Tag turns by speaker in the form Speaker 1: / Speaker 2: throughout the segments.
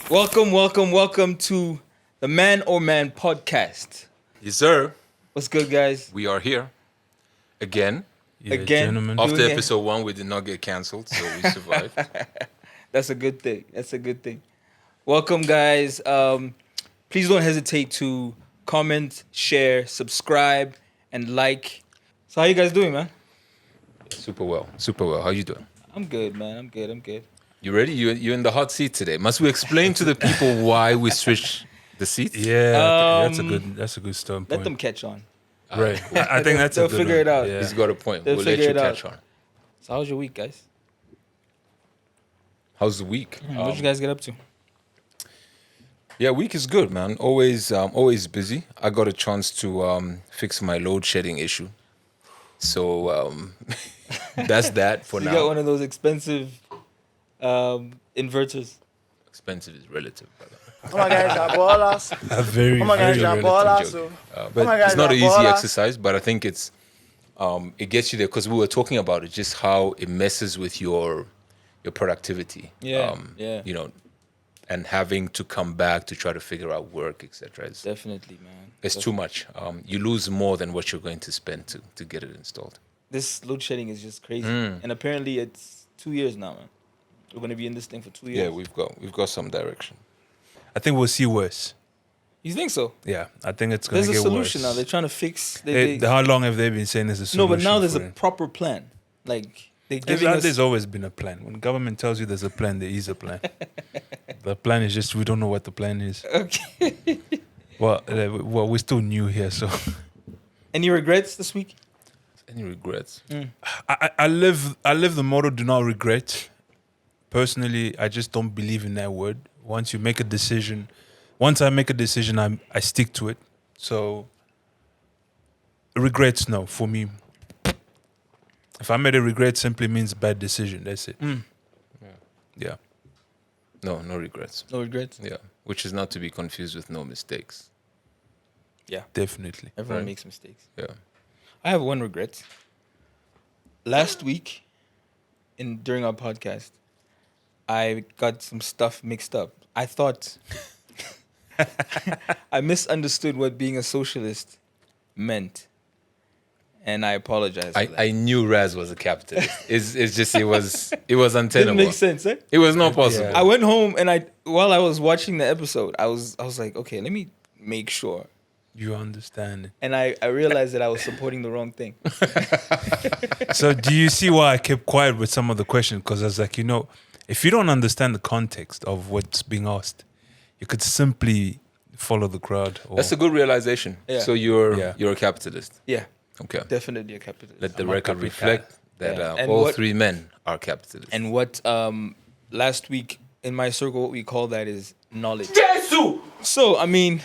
Speaker 1: Welcome to the Man or Man podcast.
Speaker 2: Yes, sir.
Speaker 1: What's good, guys?
Speaker 2: We are here again.
Speaker 1: Again,
Speaker 3: gentlemen.
Speaker 2: After
Speaker 1: doing it.
Speaker 2: episode 1, we did not get cancelled, so we survived.
Speaker 1: That's a good thing. Welcome, guys. Please don't hesitate to comment, share, subscribe, and like. So how you guys doing, man?
Speaker 2: Super well. How you doing?
Speaker 1: I'm good, man. I'm good.
Speaker 2: You ready? You're in the hot seat today. Must we explain to the people why we switched the seats?
Speaker 3: Yeah, that's a good starting point.
Speaker 1: Let them catch on.
Speaker 3: Right. I think that's
Speaker 1: They'll
Speaker 3: a good
Speaker 1: figure
Speaker 3: one.
Speaker 1: it out.
Speaker 3: Yeah.
Speaker 2: He's got a point.
Speaker 1: They'll
Speaker 2: We'll let
Speaker 1: figure
Speaker 2: you
Speaker 1: it out.
Speaker 2: catch on.
Speaker 1: So how's your week, guys?
Speaker 2: How's the week?
Speaker 1: What did you guys get up to?
Speaker 2: Yeah, week is good, man. Always busy. I got a chance to fix my load shedding issue. So that's that for
Speaker 1: You
Speaker 2: now.
Speaker 1: got one of those expensive inverters.
Speaker 2: Expensive is relative, brother.
Speaker 4: Oh my God, y'all ballers.
Speaker 3: A very,
Speaker 4: Oh my
Speaker 3: very
Speaker 4: God, y'all
Speaker 3: relative.
Speaker 4: ballers. So.
Speaker 2: But
Speaker 4: my God,
Speaker 2: it's not an
Speaker 4: y'all
Speaker 2: easy
Speaker 4: baller.
Speaker 2: exercise, but I think it gets you there because we were talking about it, just how it messes with your productivity.
Speaker 1: Yeah.
Speaker 2: You know, and having to come back to try to figure out work, etc.
Speaker 1: Definitely, man.
Speaker 2: It's too much. You lose more than what you're going to spend to get it installed.
Speaker 1: This load shedding is just crazy, and apparently it's 2 years now, man. We're gonna be in this thing for 2 years.
Speaker 2: Yeah, we've got some direction.
Speaker 3: I think we'll see worse.
Speaker 1: You think so?
Speaker 3: Yeah, I think it's going
Speaker 1: There's
Speaker 3: to
Speaker 1: a
Speaker 3: get
Speaker 1: solution
Speaker 3: worse.
Speaker 1: now. They're trying to fix.
Speaker 3: How long have they been saying there's a
Speaker 1: No,
Speaker 3: solution?
Speaker 1: but now there's
Speaker 3: for
Speaker 1: a
Speaker 3: it?
Speaker 1: proper plan. Like they're giving us.
Speaker 3: There's always been a plan. When government tells you there's a plan, there is a plan. The plan is just we don't know what the plan is.
Speaker 1: Okay.
Speaker 3: Well, we're still new here, so
Speaker 1: Any regrets this week?
Speaker 2: Any regrets?
Speaker 3: I live the motto: do not regret. Personally, I just don't believe in that word. Once I make a decision, I stick to it. So regrets, no, for me. If I made a regret, simply means bad decision. That's it. Yeah.
Speaker 2: No regrets.
Speaker 1: No regrets.
Speaker 2: Yeah, which is not to be confused with no mistakes.
Speaker 1: Yeah.
Speaker 3: Definitely.
Speaker 1: Everyone
Speaker 2: Right.
Speaker 1: makes mistakes.
Speaker 2: Yeah.
Speaker 1: I have one regret. Last week, during our podcast, I got some stuff mixed up. I thought I misunderstood what being a socialist meant, and I apologize. For that.
Speaker 2: I knew Raz was a capitalist. It was untenable.
Speaker 1: Didn't make sense, eh?
Speaker 2: It was not possible.
Speaker 1: I went home and while I was watching the episode, I was like, okay, let me make sure.
Speaker 3: You understand.
Speaker 1: And I realized that I was supporting the wrong thing.
Speaker 3: So do you see why I kept quiet with some of the questions? Because I was like, if you don't understand the context of what's being asked, you could simply follow the crowd. Or,
Speaker 2: That's a good realization.
Speaker 1: Yeah.
Speaker 2: So you're
Speaker 3: Yeah.
Speaker 2: a capitalist.
Speaker 1: Yeah,
Speaker 2: Okay.
Speaker 1: definitely a capitalist.
Speaker 2: Let the
Speaker 3: I'm a
Speaker 2: record
Speaker 3: capital.
Speaker 2: reflect that
Speaker 1: Yeah. And
Speaker 2: all
Speaker 1: what-
Speaker 2: three men are capitalists.
Speaker 1: And what last week in my circle, what we call that is knowledge. So, I mean,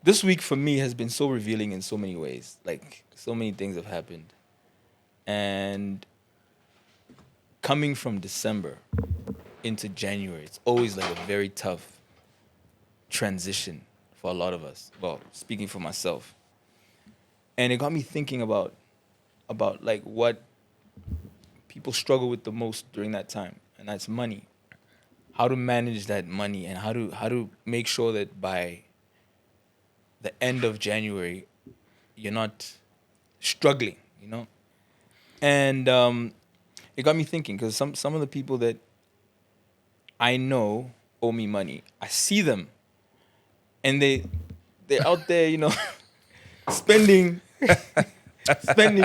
Speaker 1: this week for me has been so revealing in so many ways. Like, so many things have happened. And coming from December into January, it's always like a very tough transition for a lot of us. Well, speaking for myself. And it got me thinking about like what people struggle with the most during that time, and that's money. How to manage that money and how to make sure that by the end of January you're not struggling, And it got me thinking because some of the people that I know owe me money. I see them, and they're out there, spending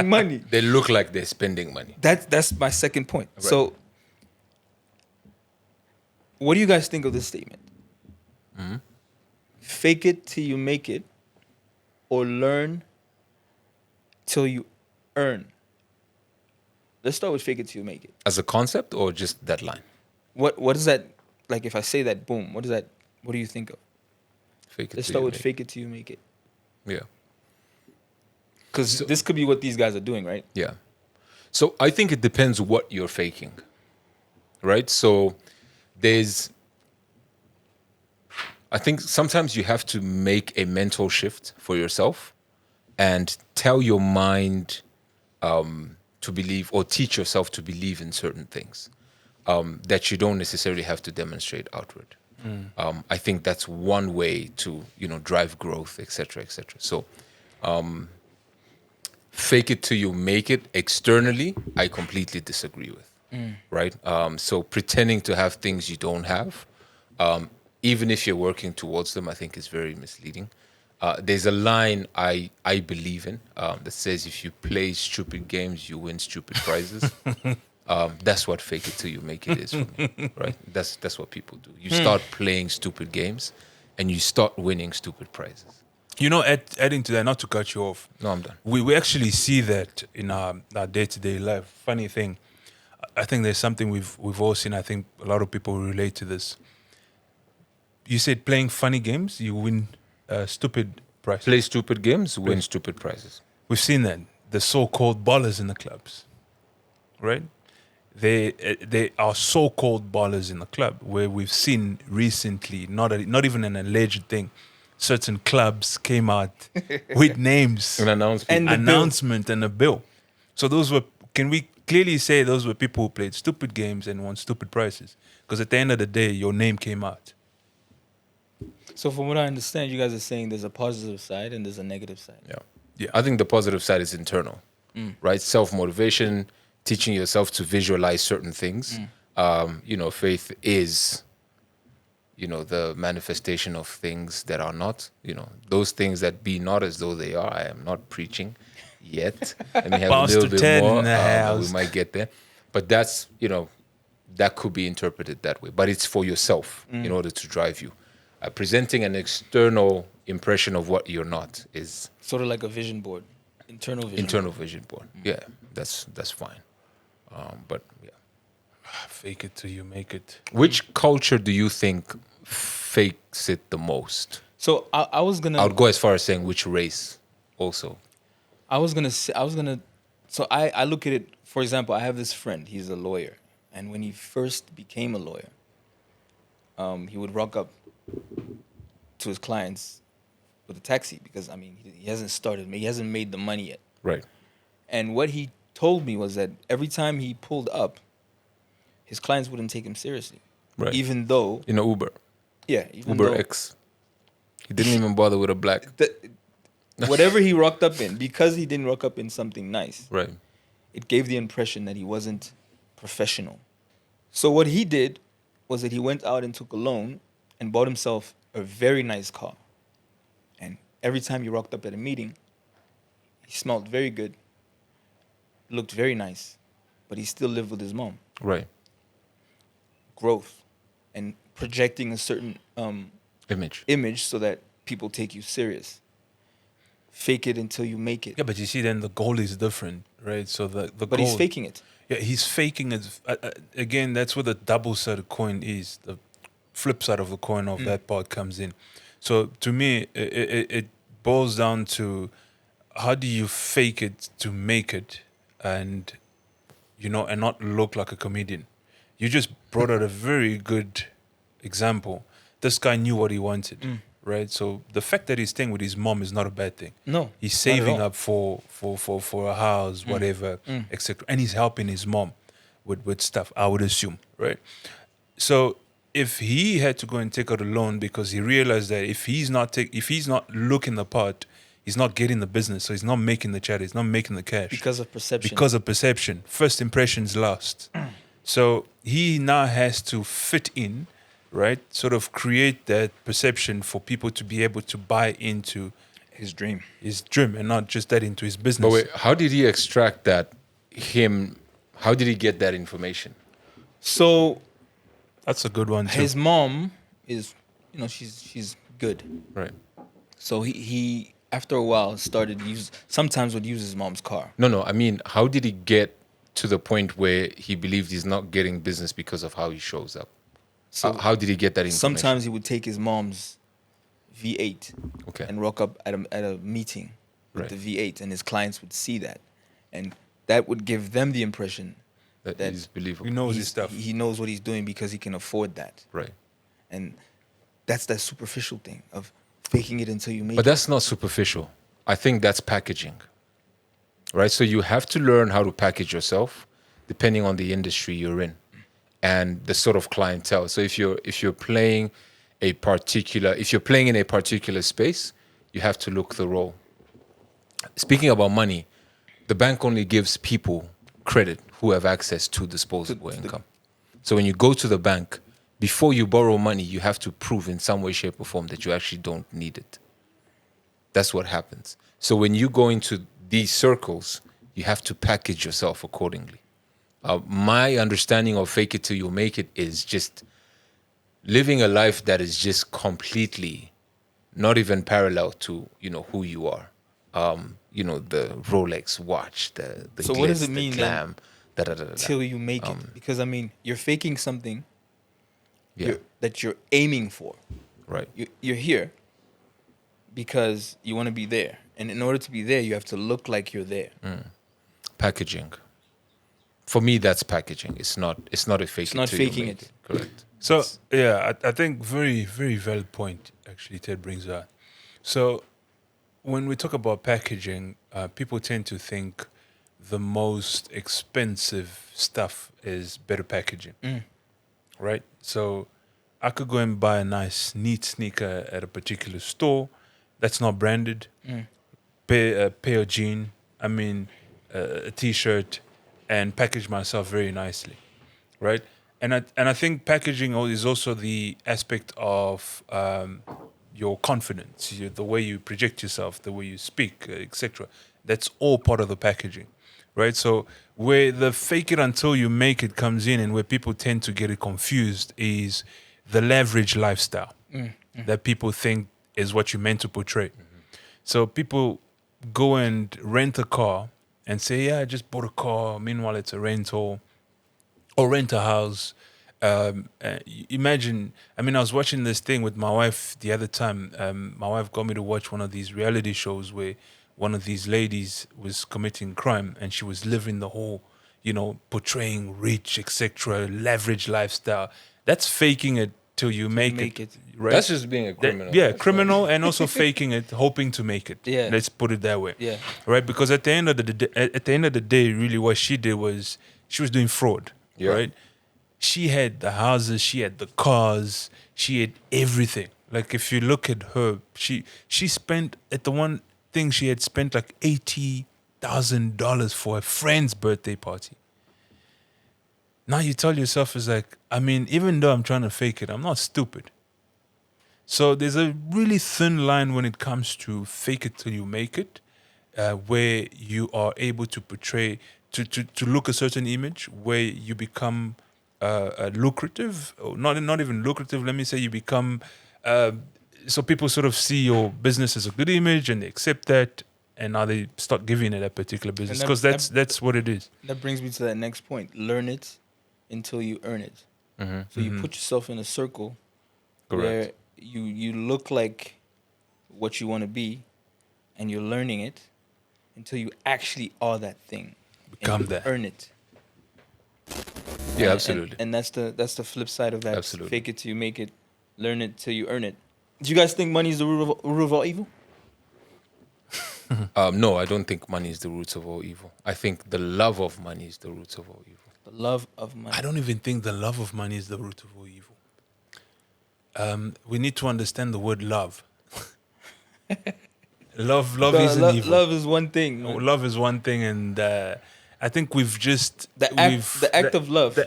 Speaker 1: money.
Speaker 2: They look like they're spending money.
Speaker 1: That's my second point.
Speaker 2: Right.
Speaker 1: So, what do you guys think of this statement? Fake it till you make it, or learn till you earn. Let's start with fake it till you make it.
Speaker 2: As a concept or just that line?
Speaker 1: What is that like? If I say that, boom. What do you think of?
Speaker 2: Fake it
Speaker 1: Let's
Speaker 2: till
Speaker 1: start
Speaker 2: you
Speaker 1: with
Speaker 2: make
Speaker 1: fake it till you make it.
Speaker 2: it. Yeah.
Speaker 1: Because this could be what these guys are doing, right?
Speaker 2: Yeah. So I think it depends what you're faking, right? So I think sometimes you have to make a mental shift for yourself and tell your mind to believe or teach yourself to believe in certain things that you don't necessarily have to demonstrate outward. I think that's one way to, drive growth, etc., etc. So, fake it till you make it externally, I completely disagree with. Right? So pretending to have things you don't have, even if you're working towards them, I think is very misleading. There's a line I believe in that says, if you play stupid games, you win stupid prizes. That's what fake it till you make it is for me, right? That's what people do. You start playing stupid games, and you start winning stupid prizes.
Speaker 3: Adding to that, not to cut you off.
Speaker 2: No, I'm done.
Speaker 3: We actually see that in our day-to-day life. Funny thing, I think there's something we've all seen. I think a lot of people relate to this. You said playing funny games, you win stupid prizes.
Speaker 2: Play stupid games, win stupid prizes.
Speaker 3: We've seen that. The so-called ballers in the clubs, right? They are so-called ballers in the club, where we've seen recently, not even an alleged thing, certain clubs came out with names,
Speaker 2: An announcement.
Speaker 1: And
Speaker 3: announcement, and a bill. So can we clearly say those were people who played stupid games and won stupid prizes? Because at the end of the day, your name came out.
Speaker 1: So from what I understand, you guys are saying there's a positive side and there's a negative side.
Speaker 3: Yeah.
Speaker 2: I think the positive side is internal, right? Self-motivation, teaching yourself to visualize certain things. Faith is, the manifestation of things that are not, those things that be not as though they are. I am not preaching yet. Let me have a little bit
Speaker 3: Ted
Speaker 2: more.
Speaker 3: in the house.
Speaker 2: We might get there. But that's, that could be interpreted that way. But it's for yourself in order to drive you. Presenting an external impression of what you're not is
Speaker 1: Sort of like a vision board, internal vision board.
Speaker 2: Yeah, that's fine. But yeah,
Speaker 3: Fake it till you make it.
Speaker 2: which culture do you think fakes it the most?
Speaker 1: So I was gonna
Speaker 2: I would go as far as saying which race also.
Speaker 1: So I look at it, for example, I have this friend, he's a lawyer. And when he first became a lawyer, he would rock up to his clients with a taxi because, he hasn't made the money yet.
Speaker 2: Right.
Speaker 1: And what he told me was that every time he pulled up, his clients wouldn't take him seriously.
Speaker 2: Right.
Speaker 1: Even though,
Speaker 2: In a Uber.
Speaker 1: even
Speaker 2: Uber
Speaker 1: though
Speaker 2: X. He didn't even bother with a black.
Speaker 1: whatever he rocked up in, because he didn't rock up in something nice,
Speaker 2: Right.
Speaker 1: it gave the impression that he wasn't professional. So what he did was that he went out and took a loan and bought himself a very nice car. And every time he rocked up at a meeting, he smelled very good, looked very nice, but he still lived with his mom.
Speaker 2: Right.
Speaker 1: Growth and projecting a certain
Speaker 2: Image.
Speaker 1: so that people take you serious. Fake it until you make it.
Speaker 3: Yeah, but you see, then the goal is different, right? So the
Speaker 1: But
Speaker 3: goal,
Speaker 1: he's faking it.
Speaker 3: Yeah, he's faking it. Again, that's where the double sided coin is. The flip side of the coin of that part comes in. So to me, it boils down to how do you fake it to make it, and and not look like a comedian. You just brought out a very good example. This guy knew what he wanted, right? So the fact that he's staying with his mom is not a bad thing.
Speaker 1: No,
Speaker 3: He's
Speaker 1: not at
Speaker 3: saving
Speaker 1: all.
Speaker 3: up for a house, whatever, etc. And he's helping his mom with stuff, I would assume, right? So if he had to go and take out a loan because he realized that if he's not looking the part, he's not getting the business, so he's not making the chat, he's not making the cash.
Speaker 1: Because of perception.
Speaker 3: Because of perception. First impressions last. So he now has to fit in, right? Sort of create that perception for people to be able to buy into
Speaker 1: his dream.
Speaker 3: and not just that into his business.
Speaker 2: But wait, how did he extract that? How did he get that information?
Speaker 1: So
Speaker 3: That's a good one too.
Speaker 1: his mom is, she's good.
Speaker 2: Right.
Speaker 1: So he after a while sometimes would use his mom's car.
Speaker 2: No. I mean, how did he get to the point where he believed he's not getting business because of how he shows up?
Speaker 1: So
Speaker 2: How did he get that information?
Speaker 1: sometimes he would take his mom's V8
Speaker 2: Okay.
Speaker 1: and rock up at a meeting with
Speaker 2: Right.
Speaker 1: the V8, and his clients would see that, and that would give them the impression
Speaker 2: that
Speaker 1: that
Speaker 2: is believable.
Speaker 3: He knows his stuff.
Speaker 1: he knows what he's doing because he can afford that,
Speaker 2: Right.
Speaker 1: and that's that superficial thing of faking it until you make
Speaker 2: But
Speaker 1: it.
Speaker 2: that's not superficial. I think that's packaging. Right? So you have to learn how to package yourself depending on the industry you're in and the sort of clientele. So if you're playing, if you're playing in a particular space, you have to look the role. Speaking about money, the bank only gives people credit who have access to disposable income. So when you go to the bank, before you borrow money, you have to prove in some way, shape, or form that you actually don't need it. That's what happens. So when you go into these circles, you have to package yourself accordingly. My understanding of fake it till you make it is just living a life that is just completely not even parallel to, who you are. The Rolex watch, the
Speaker 1: So
Speaker 2: glitz,
Speaker 1: what does it mean
Speaker 2: the glam,
Speaker 1: till you make it? Because I mean, you're faking something
Speaker 2: yeah,
Speaker 1: that you're aiming for.
Speaker 2: right.
Speaker 1: You're here because you want to be there, and in order to be there, you have to look like you're there.
Speaker 2: Packaging. For me, that's packaging. It's not a fake.
Speaker 1: It's not
Speaker 2: till you
Speaker 1: faking
Speaker 2: make
Speaker 1: it.
Speaker 2: Correct.
Speaker 3: So yeah, I think very, very valid point actually Ted brings out. So when we talk about packaging, people tend to think the most expensive stuff is better packaging, right? So I could go and buy a nice, neat sneaker at a particular store that's not branded, pair of jeans, a T-shirt, and package myself very nicely, right? And I think packaging is also the aspect of your confidence, the way you project yourself, the way you speak, etc. That's all part of the packaging, right? So where the fake it until you make it comes in, and where people tend to get it confused, is the leverage lifestyle that people think is what you're meant to portray. So people go and rent a car and say, yeah, I just bought a car. Meanwhile, it's a rental, or rent a house. Imagine, I was watching this thing with my wife the other time. My wife got me to watch one of these reality shows where one of these ladies was committing crime, and she was living the whole, portraying rich, etc., leverage lifestyle. That's faking it till you make it. Right?
Speaker 2: That's just being a criminal.
Speaker 3: Criminal, and also faking it, hoping to make it.
Speaker 1: Yeah.
Speaker 3: Let's put it that way.
Speaker 1: Yeah.
Speaker 3: Right? Because at the end of the day, really, what she did was she was doing fraud.
Speaker 2: Yeah.
Speaker 3: Right? She had the houses, she had the cars, she had everything. Like if you look at her, she spent at the one thing she had spent like $80,000 for a friend's birthday party. Now you tell yourself, it's like, even though I'm trying to fake it, I'm not stupid. So there's a really thin line when it comes to fake it till you make it, where you are able to portray, to look a certain image, where you become lucrative, or not even lucrative, let me say you become, so people sort of see your business as a good image and they accept that, and now they start giving it a particular business, because that's what it is.
Speaker 1: That brings me to that next point. Learn it until you earn it. So you put yourself in a circle where you look like what you want to be, and you're learning it until you actually are that thing.
Speaker 3: Become
Speaker 1: and you
Speaker 3: that.
Speaker 1: Earn it.
Speaker 2: Yeah, absolutely.
Speaker 1: And that's the flip side of that.
Speaker 2: Absolutely.
Speaker 1: Fake it till you make it. Learn it till you earn it. Do you guys think money is the root of all evil?
Speaker 2: No, I don't think money is the root of all evil. I think the love of money is the root of all evil.
Speaker 1: The love of money.
Speaker 3: I don't even think the love of money is the root of all evil. We need to understand the word love. Love isn't evil.
Speaker 1: Love is one thing.
Speaker 3: No,
Speaker 1: Man.
Speaker 3: love is one thing, and I think we've just
Speaker 1: The act of love.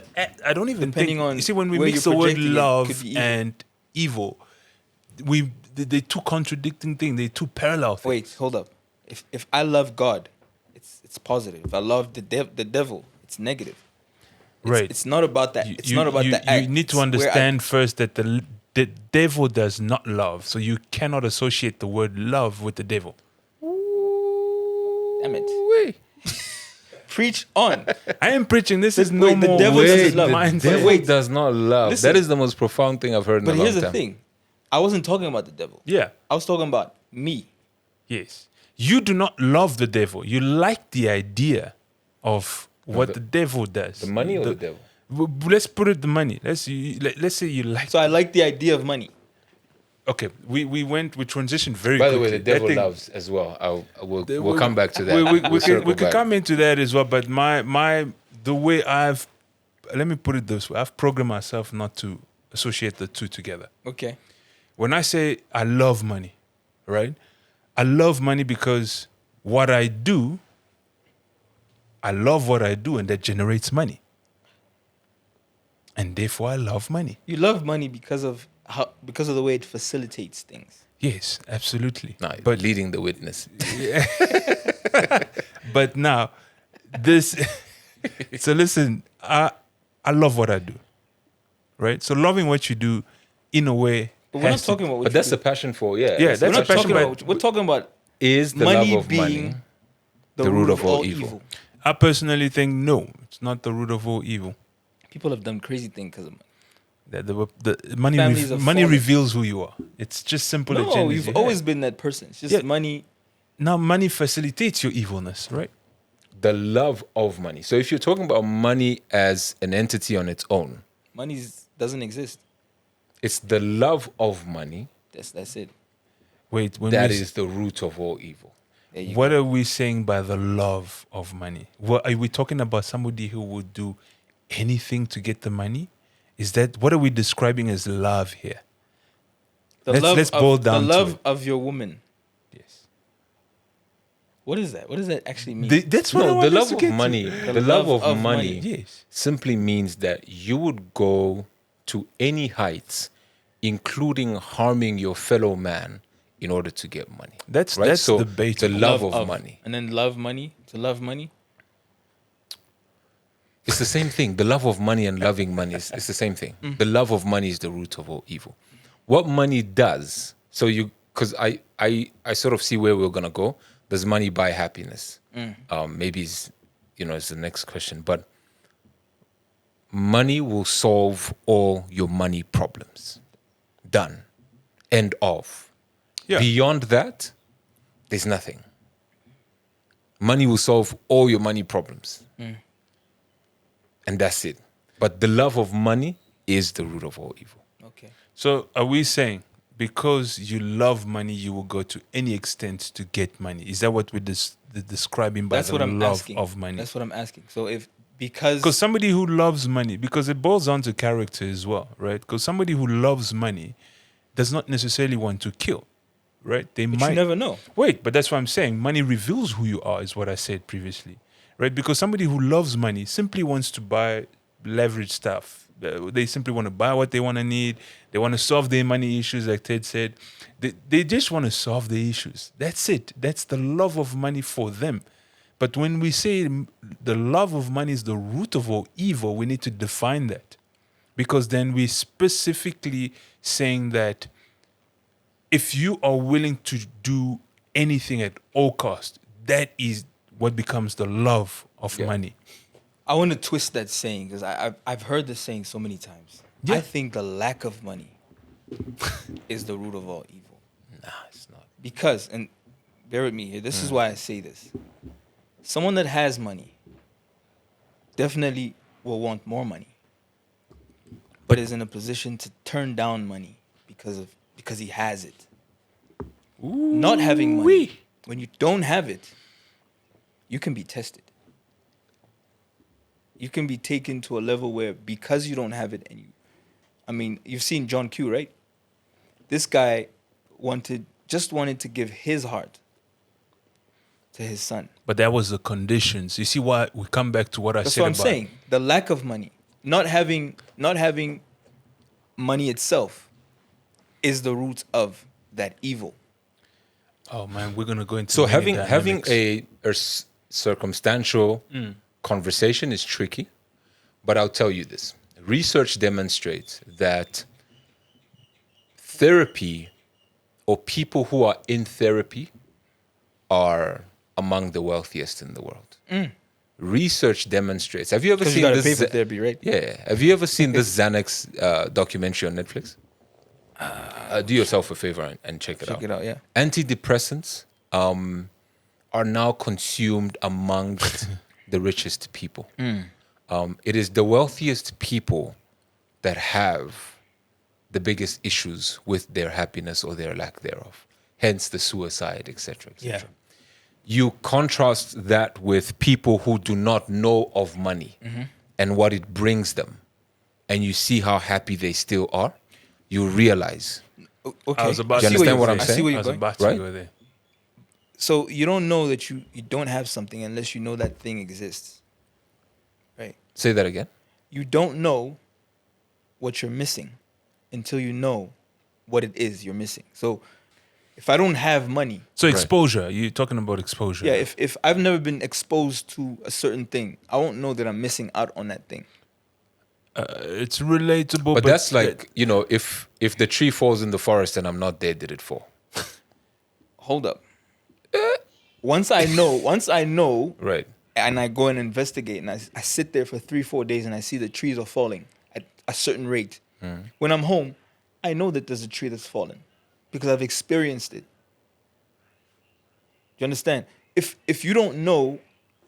Speaker 3: I don't even
Speaker 1: Depending
Speaker 3: think.
Speaker 1: on
Speaker 3: You see, when we
Speaker 1: where
Speaker 3: mix
Speaker 1: you're
Speaker 3: the word
Speaker 1: projecting it,
Speaker 3: love
Speaker 1: could be evil.
Speaker 3: and evil, they're two contradicting things. They're two parallel things.
Speaker 1: Wait, hold up. If I love God, it's positive. If I love the devil, it's negative.
Speaker 3: Right.
Speaker 1: It's not about that. It's not about the act.
Speaker 3: You need to
Speaker 1: It's where
Speaker 3: understand first that the devil does not love, so you cannot associate the word love with the devil.
Speaker 1: Damn it. Preach on.
Speaker 3: I am preaching. This is no
Speaker 1: Wait, the
Speaker 3: more
Speaker 1: devil
Speaker 3: word
Speaker 1: doesn't love.
Speaker 3: mindset.
Speaker 2: Devil
Speaker 1: Wait.
Speaker 2: does not love.
Speaker 1: Listen.
Speaker 2: That is the most profound thing I've heard in
Speaker 1: But
Speaker 2: a long
Speaker 1: here's
Speaker 2: time.
Speaker 1: the thing. I wasn't talking about the devil.
Speaker 3: Yeah.
Speaker 1: I was talking about me.
Speaker 3: Yes. You do not love the devil. You like the idea of what the devil does.
Speaker 2: The money or the devil?
Speaker 3: Let's put it the money. Let's say you like.
Speaker 1: So I like the idea of money.
Speaker 3: Okay, we transitioned very
Speaker 2: By the
Speaker 3: quickly.
Speaker 2: way, the devil
Speaker 3: That thing-
Speaker 2: loves as well. We'll come back to that.
Speaker 3: We can come into that as well. But the way let me put it this way. I've programmed myself not to associate the two together.
Speaker 1: Okay.
Speaker 3: When I say I love money, right? I love money because what I do, I love what I do, and that generates money. And therefore, I love money.
Speaker 1: You love money because of the way it facilitates things.
Speaker 3: Yes, absolutely.
Speaker 2: No,
Speaker 3: But
Speaker 2: leading the witness.
Speaker 3: but now, this. So listen, I love what I do, right? So loving what you do, in a way,
Speaker 1: But we're not talking about what
Speaker 2: But
Speaker 1: you
Speaker 2: that's
Speaker 1: do.
Speaker 2: the passion for, yeah.
Speaker 3: Yeah, that's
Speaker 1: We're
Speaker 3: a
Speaker 1: not
Speaker 3: passion.
Speaker 1: talking
Speaker 3: But
Speaker 1: about. We're talking about
Speaker 2: is the
Speaker 1: money
Speaker 2: love of
Speaker 1: being
Speaker 2: money
Speaker 1: the root of all evil.
Speaker 3: I personally think no, it's not the root of all evil.
Speaker 1: People have done crazy things because of money.
Speaker 3: That the money
Speaker 1: Families have
Speaker 3: money
Speaker 1: fallen.
Speaker 3: reveals who you are. It's just simple
Speaker 1: No,
Speaker 3: agendas
Speaker 1: you've
Speaker 3: you
Speaker 1: always
Speaker 3: have.
Speaker 1: been that person. It's just
Speaker 3: Yeah.
Speaker 1: money.
Speaker 3: Now money facilitates your evilness, right?
Speaker 2: the love of money. So if you're talking about money as an entity on its own,
Speaker 1: Money doesn't exist.
Speaker 2: it's the love of money
Speaker 1: That's it.
Speaker 3: Wait, when
Speaker 2: that
Speaker 3: we
Speaker 2: is the root of all evil.
Speaker 1: There you
Speaker 3: what
Speaker 1: go.
Speaker 3: are we saying by the love of money? What are we talking about? Somebody who would do anything to get the money? Is that what are we describing as love here? Let's boil down
Speaker 1: the
Speaker 3: to
Speaker 1: love
Speaker 3: it.
Speaker 1: of your woman.
Speaker 3: Yes.
Speaker 1: What is that? What does that actually mean?
Speaker 3: That's what I
Speaker 2: No,
Speaker 3: want
Speaker 2: the
Speaker 3: us
Speaker 2: love
Speaker 3: to
Speaker 2: of
Speaker 3: get to.
Speaker 2: money,
Speaker 1: The
Speaker 2: the love
Speaker 1: love
Speaker 2: of
Speaker 1: of
Speaker 2: money
Speaker 1: money.
Speaker 3: Yes.
Speaker 2: simply means that you would go to any heights, including harming your fellow man in order to get money.
Speaker 3: That's
Speaker 2: so
Speaker 3: debatable.
Speaker 2: the love of money.
Speaker 1: And then love money. To love money.
Speaker 2: It's the same thing. The love of money and loving money is it's the same thing. The love of money is the root of all evil. What money does, so you, because I sort of see where we're gonna go. Does money buy happiness? Maybe it's the next question. But money will solve all your money problems. Done. End of.
Speaker 3: Yeah.
Speaker 2: Beyond that, there's nothing. Money will solve all your money problems. And that's it. But the love of money is the root of all evil.
Speaker 1: Okay.
Speaker 3: So are we saying because you love money, you will go to any extent to get money? Is that what we're describing by
Speaker 1: That's
Speaker 3: the
Speaker 1: what I'm
Speaker 3: love
Speaker 1: asking.
Speaker 3: of money?
Speaker 1: That's what I'm asking. So because
Speaker 3: Because somebody who loves money, because it boils down to character as well, right? Because somebody who loves money does not necessarily want to kill, right? They
Speaker 1: but
Speaker 3: might
Speaker 1: you never know.
Speaker 3: Wait, but that's what I'm saying. Money reveals who you are, is what I said previously, right? Because somebody who loves money simply wants to buy leverage stuff. They simply want to buy what they want to need. They want to solve their money issues, like Ted said. They just want to solve the issues. That's it. That's the love of money for them. But when we say the love of money is the root of all evil, we need to define that. Because then we're specifically saying that if you are willing to do anything at all cost, that is what becomes the love of money.
Speaker 1: I want to twist that saying because I've heard this saying so many times.
Speaker 3: Yeah.
Speaker 1: I think the lack of money is the root of all evil.
Speaker 2: Nah, it's not.
Speaker 1: Because, and bear with me here, this is why I say this. Someone that has money definitely will want more money, but is in a position to turn down money because he has it. Not having money, when you don't have it, you can be tested. You can be taken to a level where because you don't have it, you've seen John Q, right? This guy wanted to give his heart to his son.
Speaker 3: But that was the conditions. You see why we come back to what I
Speaker 1: That's
Speaker 3: said
Speaker 1: what I'm
Speaker 3: about
Speaker 1: saying. The lack of money, not having money itself, is the root of that evil.
Speaker 3: Oh man, we're gonna go into
Speaker 2: So
Speaker 3: many
Speaker 2: having
Speaker 3: dynamics.
Speaker 2: a circumstantial conversation is tricky, but I'll tell you this. Research demonstrates that therapy or people who are in therapy are among the wealthiest in the world. Research demonstrates. Have you ever
Speaker 1: Because you
Speaker 2: seen
Speaker 1: got to
Speaker 2: this?
Speaker 1: pay for therapy, right?
Speaker 2: Yeah. Have you ever seen this Xanax documentary on Netflix? Do yourself a favor and check it out.
Speaker 1: Check it out, yeah.
Speaker 2: Antidepressants are now consumed amongst the richest people. It is the wealthiest people that have the biggest issues with their happiness or their lack thereof. Hence the suicide, etc., etc.
Speaker 1: Yeah.
Speaker 2: You contrast that with people who do not know of money and what it brings them, and you see how happy they still are. You realize
Speaker 1: Okay.
Speaker 3: I was about
Speaker 2: Do you
Speaker 3: to
Speaker 2: understand
Speaker 3: go
Speaker 2: what
Speaker 3: there.
Speaker 2: I'm
Speaker 1: I see
Speaker 2: saying?
Speaker 1: where
Speaker 3: I
Speaker 1: you're
Speaker 3: was
Speaker 1: going.
Speaker 3: about to
Speaker 2: Right?
Speaker 3: go there.
Speaker 1: So you don't know that you don't have something unless you know that thing exists. Right?
Speaker 2: Say that again.
Speaker 1: You don't know what you're missing until you know what it is you're missing. So if I don't have money,
Speaker 3: So
Speaker 2: Right.
Speaker 3: exposure. You're talking about exposure.
Speaker 1: yeah, if I've never been exposed to a certain thing, I won't know that I'm missing out on that thing.
Speaker 3: It's relatable,
Speaker 2: But that's like, if the tree falls in the forest and I'm not there, did it fall?
Speaker 1: Hold up. Once I know,
Speaker 2: Right.
Speaker 1: and I go and investigate, and I sit there for 3-4 days, and I see the trees are falling at a certain rate. When I'm home, I know that there's a tree that's fallen because I've experienced it. You understand? If you don't know,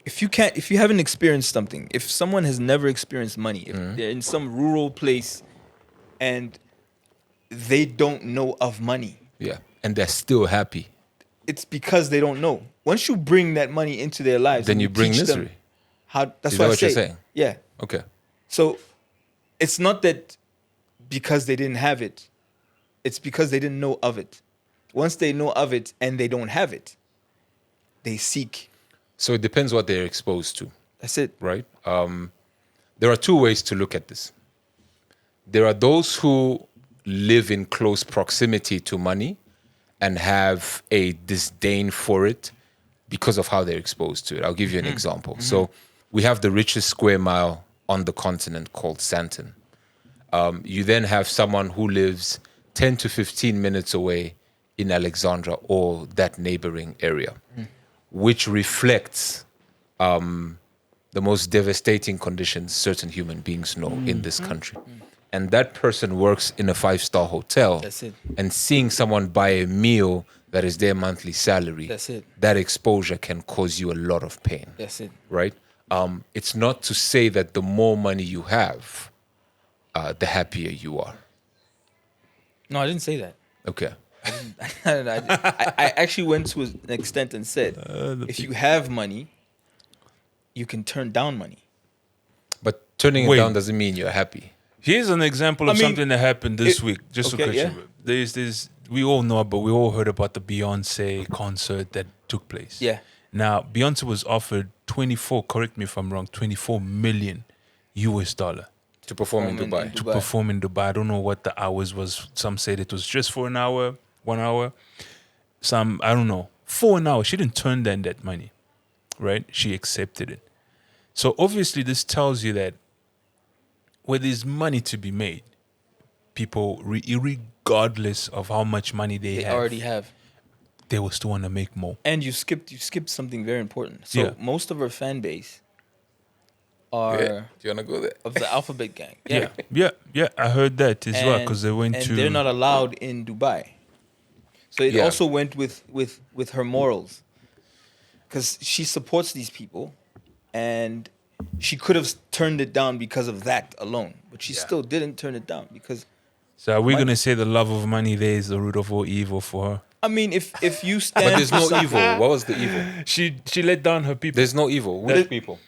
Speaker 1: if you haven't experienced something, if someone has never experienced money, if they're in some rural place and they don't know of money,
Speaker 2: Yeah. And they're still happy.
Speaker 1: it's because they don't know. Once you bring that money into their lives,
Speaker 2: Then
Speaker 1: and
Speaker 2: you bring
Speaker 1: teach them
Speaker 2: misery.
Speaker 1: how. That's
Speaker 2: Is
Speaker 1: what
Speaker 2: that
Speaker 1: I
Speaker 2: what you're
Speaker 1: say.
Speaker 2: saying?
Speaker 1: Yeah.
Speaker 2: Okay.
Speaker 1: So it's not that because they didn't have it, it's because they didn't know of it. Once they know of it and they don't have it, they seek.
Speaker 2: So it depends what they're exposed to,
Speaker 1: That's it.
Speaker 2: right? There are two ways to look at this. There are those who live in close proximity to money and have a disdain for it because of how they're exposed to it. I'll give you an example. So we have the richest square mile on the continent called Santon. You then have someone who lives 10 to 15 minutes away in Alexandra or that neighboring area, which reflects the most devastating conditions certain human beings know in this country. And that person works in a 5-star hotel.
Speaker 1: That's it.
Speaker 2: And seeing someone buy a meal that is their monthly salary,
Speaker 1: That's it.
Speaker 2: that exposure can cause you a lot of pain.
Speaker 1: That's it.
Speaker 2: Right? It's not to say that the more money you have, the happier you are.
Speaker 1: No, I didn't say that.
Speaker 2: Okay.
Speaker 1: I actually went to an extent and said, if you have money, you can turn down money.
Speaker 2: But turning it
Speaker 3: Wait.
Speaker 2: down doesn't mean you're happy.
Speaker 3: Here's an example of
Speaker 1: I mean,
Speaker 3: something that happened this week. Just
Speaker 1: okay,
Speaker 3: to cut
Speaker 1: yeah.
Speaker 3: you. There's we all know, but we all heard about the Beyonce concert that took place.
Speaker 1: Yeah.
Speaker 3: Now Beyonce was offered 24. Correct me if I'm wrong. 24 million US dollar
Speaker 2: To perform in
Speaker 1: Perform in
Speaker 2: Dubai.
Speaker 1: Dubai.
Speaker 3: perform in Dubai. I don't know what the hours was. Some said it was just for an hour, 1 hour. Some I don't know. For an hour, she didn't turn down that money, right? She accepted it. So obviously, this tells you that where there's money to be made, people, regardless of how much money they
Speaker 1: They already have.
Speaker 3: they will still want to make more.
Speaker 1: And you skipped something very important. So
Speaker 3: Yeah.
Speaker 1: most of our fan base are
Speaker 2: Yeah. Do you want to go there?
Speaker 1: of the Alphabet Gang.
Speaker 3: Yeah. I heard that as well
Speaker 1: And-
Speaker 3: because they went
Speaker 1: and
Speaker 3: to.
Speaker 1: they're not allowed in Dubai. So it
Speaker 2: Yeah.
Speaker 1: also went with her morals, because she supports these people, and she could have turned it down because of that alone, but she
Speaker 2: Yeah.
Speaker 1: still didn't turn it down because,
Speaker 3: So are we
Speaker 1: Money-
Speaker 3: gonna say the love of money there is the root of all evil for her?
Speaker 1: I mean, if you stand,
Speaker 2: But there's
Speaker 1: for
Speaker 2: no
Speaker 1: something-
Speaker 2: evil. What was the evil?
Speaker 3: She let down her people.
Speaker 2: There's no evil. Which people?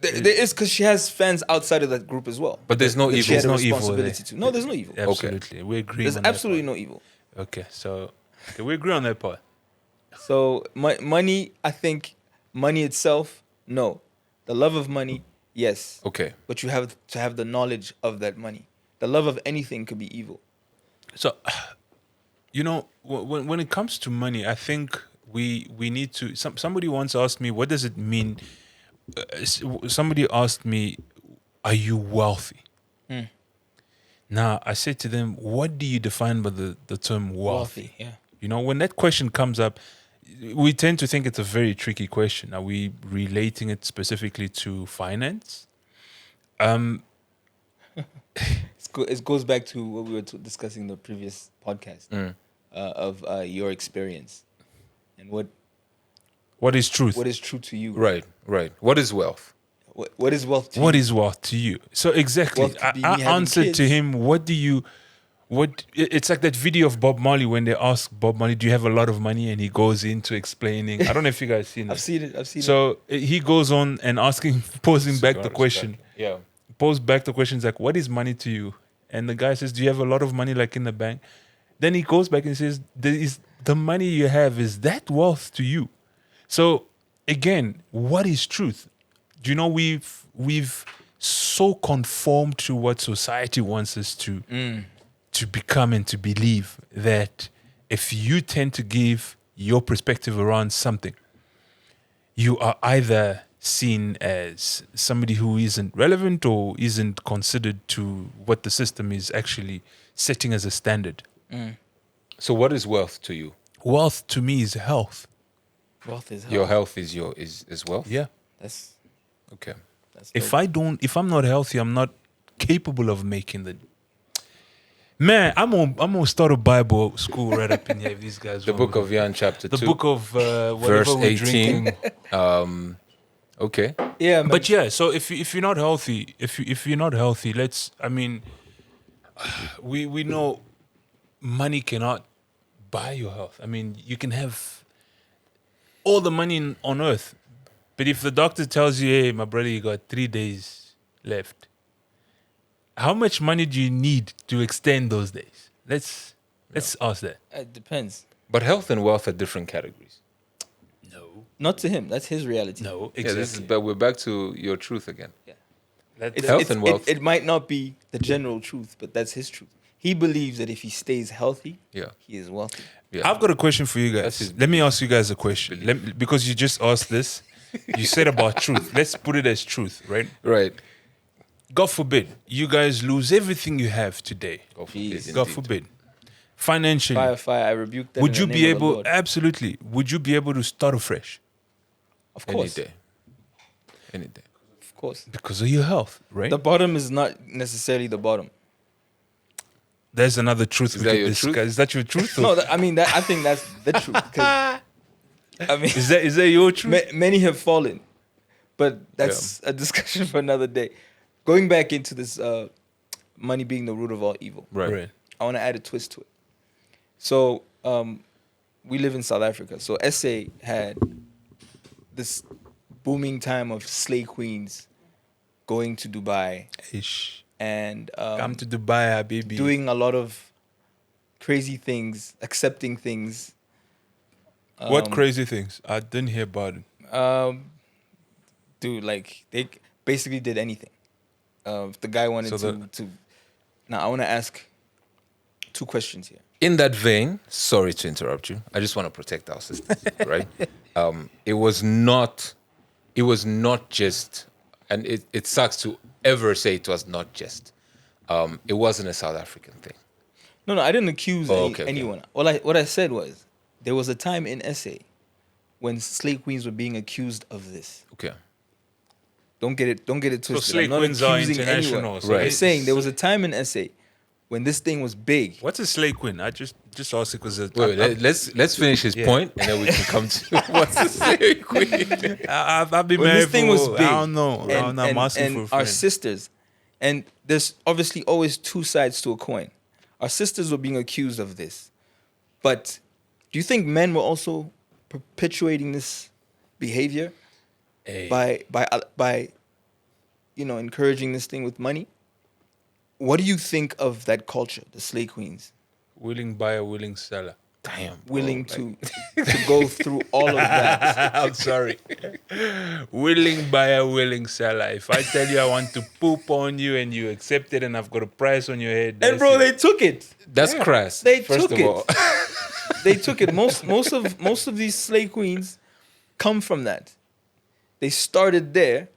Speaker 1: There is, because she has fans outside of that group as well.
Speaker 2: But there's no
Speaker 1: That she
Speaker 2: evil.
Speaker 1: had a
Speaker 3: There's no evil
Speaker 1: responsibility
Speaker 3: there.
Speaker 1: to. No, there's no evil.
Speaker 3: Absolutely, we agree.
Speaker 1: There's
Speaker 3: on that
Speaker 1: absolutely
Speaker 3: part.
Speaker 1: no evil.
Speaker 3: Okay, so we agree on that part.
Speaker 1: So money, I think money itself, no. The love of money, yes.
Speaker 2: Okay.
Speaker 1: But you have to have the knowledge of that money. The love of anything could be evil.
Speaker 3: So, when it comes to money, I think we need to. Somebody once asked me, "What does it mean?" Somebody asked me, "Are you wealthy?" Now I said to them, "What do you define by the term wealthy?"
Speaker 1: yeah.
Speaker 3: When that question comes up, we tend to think it's a very tricky question. Are we relating it specifically to finance?
Speaker 1: It goes back to what we were discussing in the previous podcast of your experience and
Speaker 3: What is truth?
Speaker 1: what is true to you.
Speaker 2: Right. What is wealth?
Speaker 1: What is wealth to
Speaker 3: What
Speaker 1: you?
Speaker 3: is wealth to you? So exactly,
Speaker 1: Wealth could be
Speaker 3: I
Speaker 1: me having
Speaker 3: answered to
Speaker 1: kids.
Speaker 3: him. It's like that video of Bob Marley when they ask Bob Marley, "Do you have a lot of money?" And he goes into explaining. I don't know if you guys seen it.
Speaker 1: I've seen it.
Speaker 3: So he goes on and posing back the question.
Speaker 2: Yeah.
Speaker 3: Pose back the questions like, "What is money to you?" And the guy says, "Do you have a lot of money like in the bank?" Then he goes back and says, the money you have, is that wealth to you? So again, what is truth? Do you know we've so conformed to what society wants us to become and to believe, that if you tend to give your perspective around something, you are either seen as somebody who isn't relevant or isn't considered to what the system is actually setting as a standard.
Speaker 2: So what is wealth to you?
Speaker 3: Wealth to me is health.
Speaker 1: Wealth is
Speaker 2: Your health is is wealth?
Speaker 3: Yeah.
Speaker 1: That's
Speaker 2: Okay.
Speaker 3: If I'm not healthy, I'm not capable of making the. Man, I'm gonna start a Bible school right up in here. If these guys,
Speaker 2: The book of Yann, chapter 2.
Speaker 3: the book of
Speaker 2: verse
Speaker 3: whatever we're
Speaker 2: 18.
Speaker 3: drinking.
Speaker 2: Okay.
Speaker 1: yeah, man.
Speaker 3: But yeah, so if you're not healthy, if you're not healthy, we know money cannot buy your health. I mean, you can have all the money on earth, but if the doctor tells you, "Hey, my brother, you got 3 days left," how much money do you need to extend those days? Let's ask that.
Speaker 1: It depends.
Speaker 2: But health and wealth are different categories.
Speaker 1: Not to him. That's his reality.
Speaker 3: No,
Speaker 2: Yeah, but we're back to your truth again.
Speaker 1: It's,
Speaker 2: and wealth.
Speaker 1: It might not be the general truth, but that's his truth. He believes that if he stays healthy,
Speaker 2: Yeah.
Speaker 1: he is wealthy.
Speaker 2: Yeah.
Speaker 3: I've got a question for you
Speaker 2: That's
Speaker 3: guys.
Speaker 2: his
Speaker 3: Let me ask you guys a question. Because you just asked this, you said about truth. Let's put it as truth, right?
Speaker 2: Right.
Speaker 3: God forbid you guys lose everything you have today.
Speaker 2: God
Speaker 1: Jeez.
Speaker 2: forbid.
Speaker 3: God
Speaker 2: indeed.
Speaker 3: forbid. Financially,
Speaker 1: Fire, I rebuke that.
Speaker 3: would
Speaker 1: in
Speaker 3: you
Speaker 1: the
Speaker 3: be
Speaker 1: name of the
Speaker 3: able?
Speaker 1: Lord.
Speaker 3: Absolutely. Would you be able to start afresh
Speaker 1: Of
Speaker 2: Any
Speaker 1: course.
Speaker 2: day. Any day.
Speaker 1: Of course.
Speaker 3: because of your health, right?
Speaker 1: The bottom is not necessarily the bottom.
Speaker 3: There's another truth.
Speaker 2: Is
Speaker 3: we
Speaker 2: that
Speaker 3: could
Speaker 2: your
Speaker 3: discuss.
Speaker 2: truth?
Speaker 3: Is that your truth?
Speaker 1: No, I think that's the truth. 'Cause, I mean,
Speaker 3: is that your truth?
Speaker 1: many have fallen, but that's a discussion for another day. Going back into this money being the root of all evil,
Speaker 2: Right.
Speaker 1: I want to add a twist to it. So we live in South Africa. So SA had this booming time of slay queens going to Dubai
Speaker 3: Ish.
Speaker 1: and
Speaker 3: Come to Dubai, baby.
Speaker 1: doing a lot of crazy things, accepting things.
Speaker 3: What crazy things? I didn't hear about it.
Speaker 1: Dude, like they basically did anything. If the guy wanted
Speaker 3: So
Speaker 1: to. Now I want to ask 2 questions here.
Speaker 2: In that vein, sorry to interrupt you. I just want to protect our sisters, right? It was not just, and it sucks to ever say it was not just. It wasn't a South African thing.
Speaker 1: No, I didn't accuse
Speaker 2: Okay.
Speaker 1: anyone. What I said was there was a time in SA when slay queens were being accused of this.
Speaker 2: Okay.
Speaker 1: Don't get it twisted.
Speaker 3: slay
Speaker 1: I'm not
Speaker 3: queens are
Speaker 1: accusing
Speaker 3: international,
Speaker 1: anyone.
Speaker 3: so
Speaker 1: I'm
Speaker 2: Right.
Speaker 1: saying there was a time in SA when this thing was big.
Speaker 3: What's a slay queen? I just asked it because
Speaker 2: Wait, let's finish his
Speaker 3: Yeah.
Speaker 2: point, and then we can come to what's the Slay Queen.
Speaker 3: I've been
Speaker 1: When
Speaker 3: married
Speaker 1: this thing
Speaker 3: for,
Speaker 1: was big,
Speaker 3: I don't know. I'm asking for a
Speaker 1: our
Speaker 3: friend.
Speaker 1: sisters, and there's obviously always 2 sides to a coin. Our sisters were being accused of this, but do you think men were also perpetuating this behavior by encouraging this thing with money? What do you think of that culture, the slay queens,
Speaker 3: Willing buyer, willing seller.
Speaker 2: Damn.
Speaker 1: willing to go through all of that?
Speaker 3: I'm sorry. Willing buyer, willing seller. If I tell you I want to poop on you and you accept it and I've got a price on your head.
Speaker 1: And
Speaker 3: that's
Speaker 1: bro,
Speaker 3: it.
Speaker 1: they took it.
Speaker 2: That's crass.
Speaker 1: They
Speaker 2: first
Speaker 1: took
Speaker 2: of
Speaker 1: it.
Speaker 2: all.
Speaker 1: They took it. Most of these slay queens come from that. They started there.